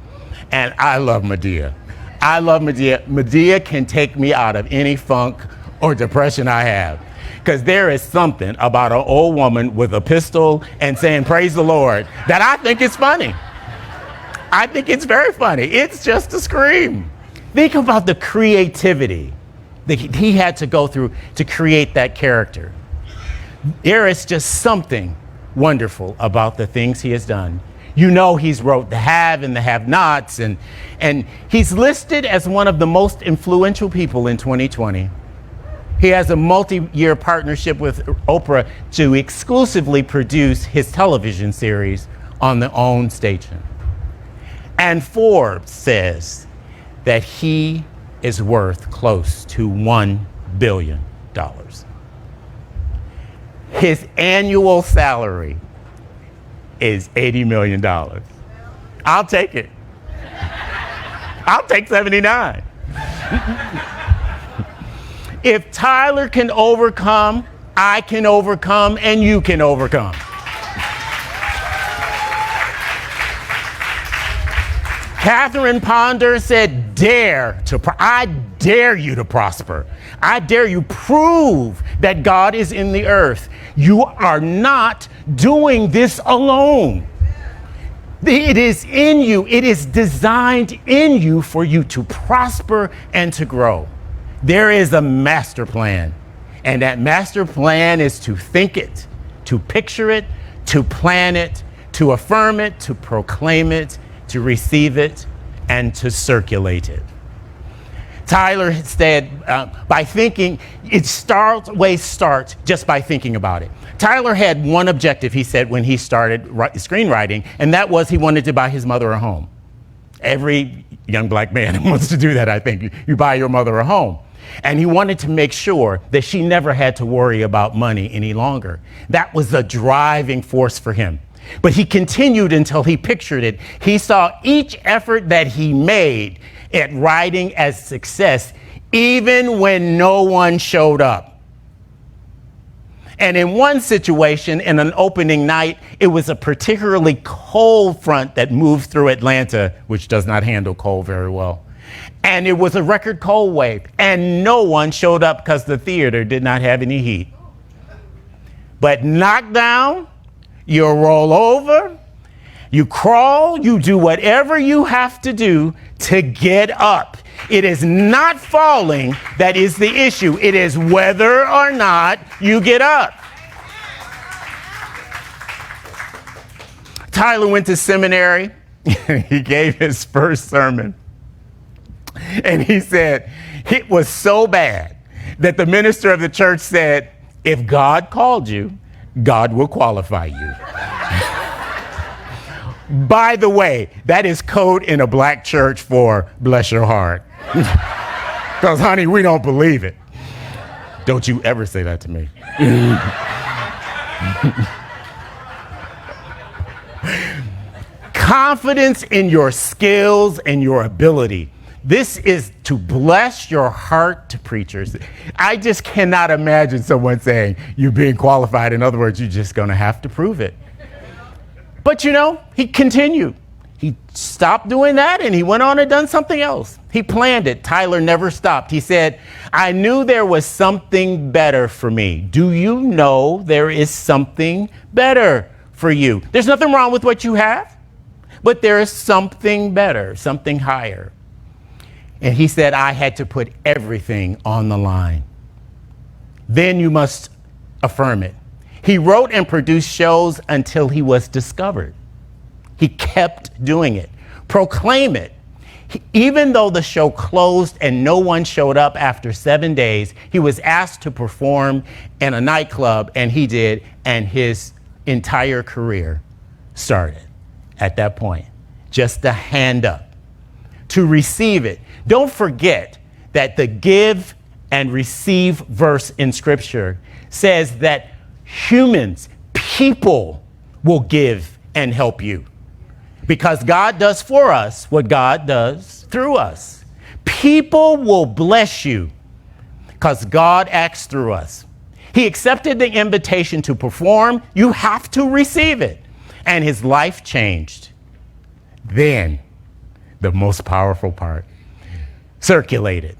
And I love Medea. I love Medea. Medea can take me out of any funk or depression I have. Because there is something about an old woman with a pistol and saying, praise the Lord, that I think is funny. I think it's very funny. It's just a scream. Think about the creativity that he had to go through to create that character. There is just something wonderful about the things he has done. You know, he's wrote The Have and the Have-Nots, and he's listed as one of the most influential people in 2020. He has a multi-year partnership with Oprah to exclusively produce his television series on their own station. And Forbes says that he is worth close to $1 billion. His annual salary is $80 million. I'll take it. I'll take 79. If Tyler can overcome, I can overcome, and you can overcome. Catherine Ponder said, I dare you to prosper. I dare you prove that God is in the earth. You are not doing this alone. It is in you. It is designed in you for you to prosper and to grow. There is a master plan, and that master plan is to think it, to picture it, to plan it, to affirm it, to proclaim it, to receive it, and to circulate it. Tyler said, by thinking, always starts just by thinking about it. Tyler had one objective, he said, when he started screenwriting, and that was he wanted to buy his mother a home. Every young black man wants to do that, I think. You buy your mother a home. And he wanted to make sure that she never had to worry about money any longer. That was a driving force for him. But he continued until he pictured it. He saw each effort that he made at writing as success, even when no one showed up. And in one situation, in an opening night, it was a particularly cold front that moved through Atlanta, which does not handle cold very well. And it was a record cold wave, and no one showed up because the theater did not have any heat. But knocked down, you roll over, you crawl, you do whatever you have to do to get up. It is not falling that is the issue. It is whether or not you get up. Tyler went to seminary. He gave his first sermon. And he said, it was so bad that the minister of the church said, if God called you, God will qualify you. By the way, that is code in a black church for bless your heart. Because, honey, we don't believe it. Don't you ever say that to me. Confidence in your skills and your ability. This is to bless your heart to preachers. I just cannot imagine someone saying, you're being qualified. In other words, you're just going to have to prove it. But you know, he continued. He stopped doing that and he went on and done something else. He planned it. Tyler never stopped. He said, I knew there was something better for me. Do you know there is something better for you? There's nothing wrong with what you have, but there is something better, something higher. And he said, I had to put everything on the line. Then you must affirm it. He wrote and produced shows until he was discovered. He kept doing it. Proclaim it. Even though the show closed and no one showed up after 7 days, he was asked to perform in a nightclub, and he did, and his entire career started at that point. Just a hand up to receive it. Don't forget that the give and receive verse in Scripture says that humans, people, will give and help you. Because God does for us what God does through us. People will bless you because God acts through us. He accepted the invitation to perform. You have to receive it. And his life changed. Then, the most powerful part, Circulate It.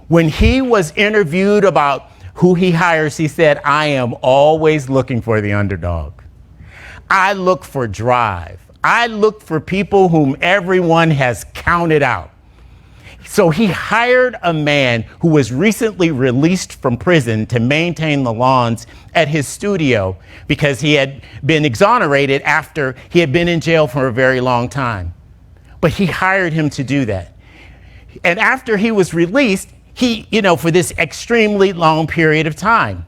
When he was interviewed about who he hires, he said, I am always looking for the underdog. I look for drive. I look for people whom everyone has counted out. So he hired a man who was recently released from prison to maintain the lawns at his studio because he had been exonerated after he had been in jail for a very long time. But he hired him to do that. And after he was released, for this extremely long period of time.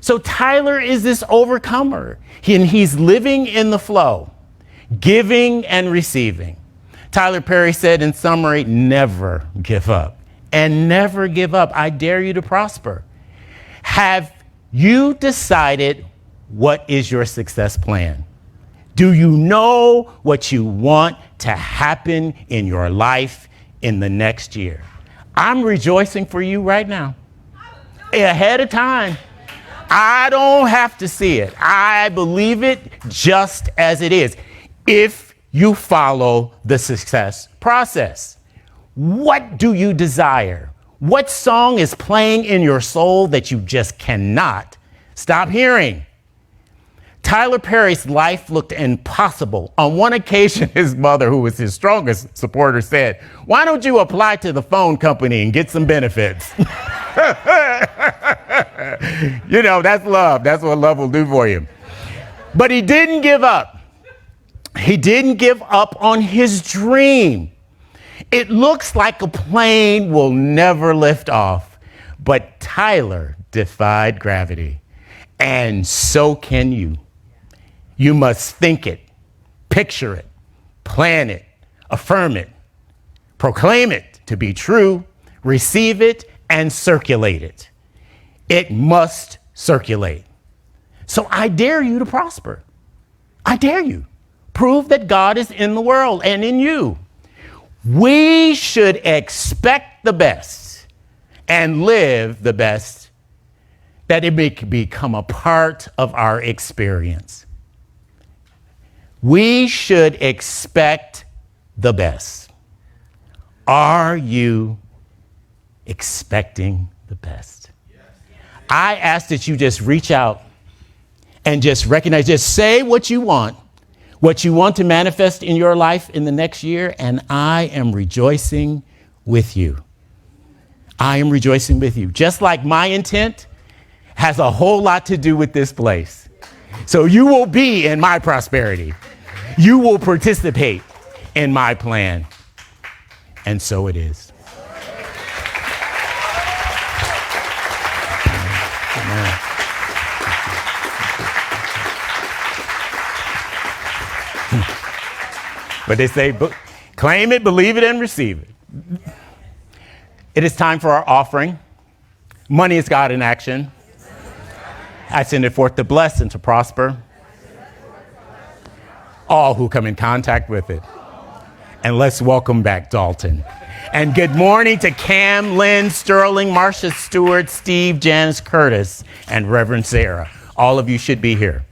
So Tyler is this overcomer, and he's living in the flow, giving and receiving. Tyler Perry said in summary, never give up. And never give up. I dare you to prosper. Have you decided what is your success plan? Do you know what you want to happen in your life in the next year? I'm rejoicing for you right now, ahead of time. I don't have to see it. I believe it just as it is. If you follow the success process, what do you desire? What song is playing in your soul that you just cannot stop hearing? Tyler Perry's life looked impossible. On one occasion, his mother, who was his strongest supporter, said, why don't you apply to the phone company and get some benefits? That's love. That's what love will do for you. But he didn't give up. He didn't give up on his dream. It looks like a plane will never lift off, but Tyler defied gravity, and so can you. You must think it, picture it, plan it, affirm it, proclaim it to be true, receive it, and circulate it. It must circulate. So I dare you to prosper. I dare you. Prove that God is in the world and in you. We should expect the best and live the best, that it may become a part of our experience. We should expect the best. Are you expecting the best? I ask that you just reach out and just recognize, just say what you want to manifest in your life in the next year, and I am rejoicing with you. I am rejoicing with you. Just like my intent has a whole lot to do with this place. So you will be in my prosperity. You will participate in my plan. And so it is. Amen. But they say, claim it, believe it, and receive it. It is time for our offering. Money is God in action. I send it forth to bless and to prosper all who come in contact with it. And let's welcome back Dalton. And good morning to Cam, Lynn, Sterling, Marcia Stewart, Steve, Janice Curtis, and Reverend Sarah. All of you should be here.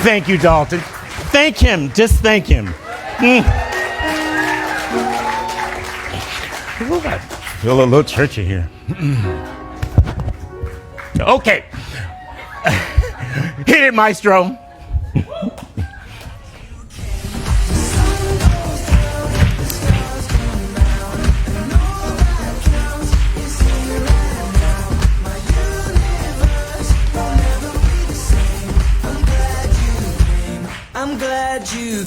Thank you, Dalton. Thank him. Just thank him. I feel a little churchy here. Okay. Hit it, maestro. I'm glad you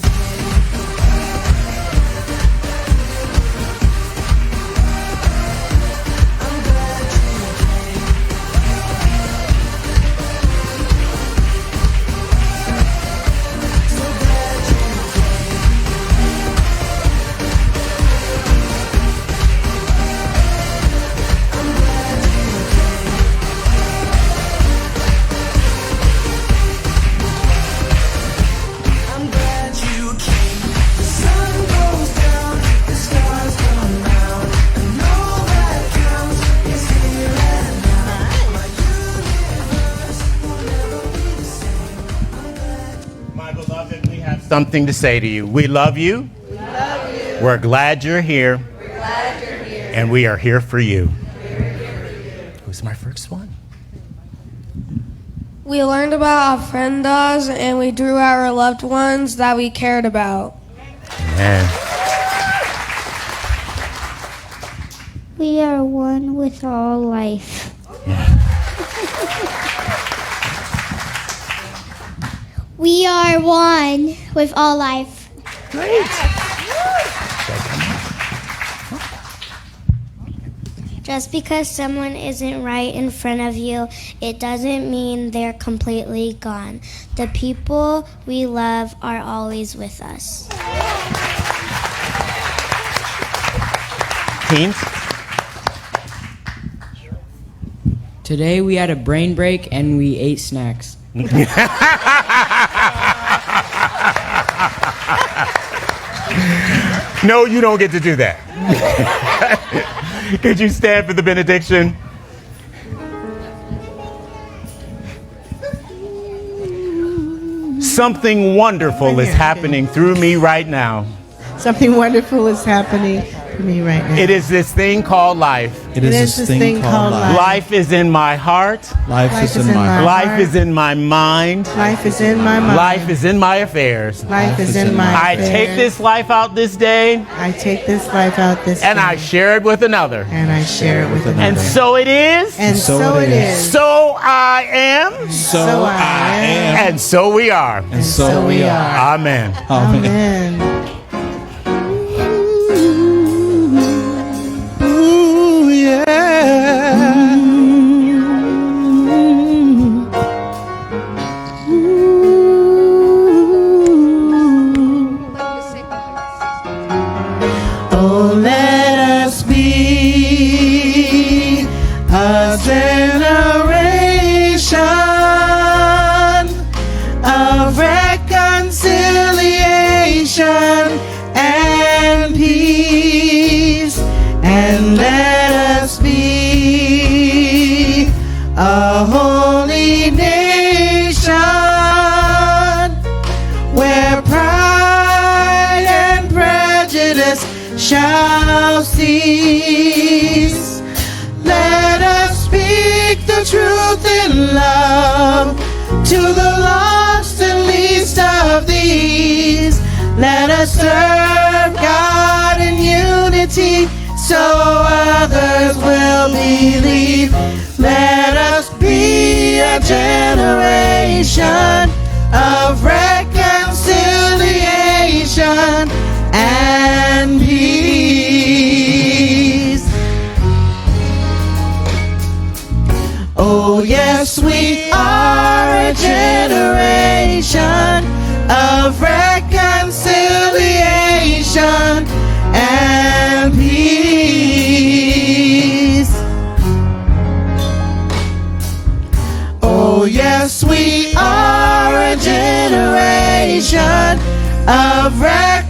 something to say to you. We love you. We love you. We're glad you're here. We're glad you're here. And we are here for you. Who's my first one? We learned about our friend does, and we drew out our loved ones that we cared about. Amen. We are one with all life. We are one with all life. Great. Just because someone isn't right in front of you, it doesn't mean they're completely gone. The people we love are always with us. Teens? Today we had a brain break and we ate snacks. No, you don't get to do that. Could you stand for the benediction? Something wonderful is happening through me right now. Something wonderful is happening for me right now. It is this thing called life. It is this thing called life. Life is in my heart. Life is in my heart. Life is in my mind. Life is in my mind. Life is in my affairs. Life is in my I affairs. take this life out this day. I take this life out this and day. I share it with another. And I share it with another. And so it is. And so it is. So I am. So I am. And so we are. And so we are. Amen. Amen. Ooh, yeah. Oh, let us be a generation of reconciliation and peace, and let us be a holy nation where pride and prejudice shall cease. Let us speak the truth in love to the lost and least of these. Let us serve God in unity so others will believe. Let us be a generation of reconciliation and peace. Oh yes, we are a generation of reconciliation and peace. Oh yes, we are a generation of reconciliation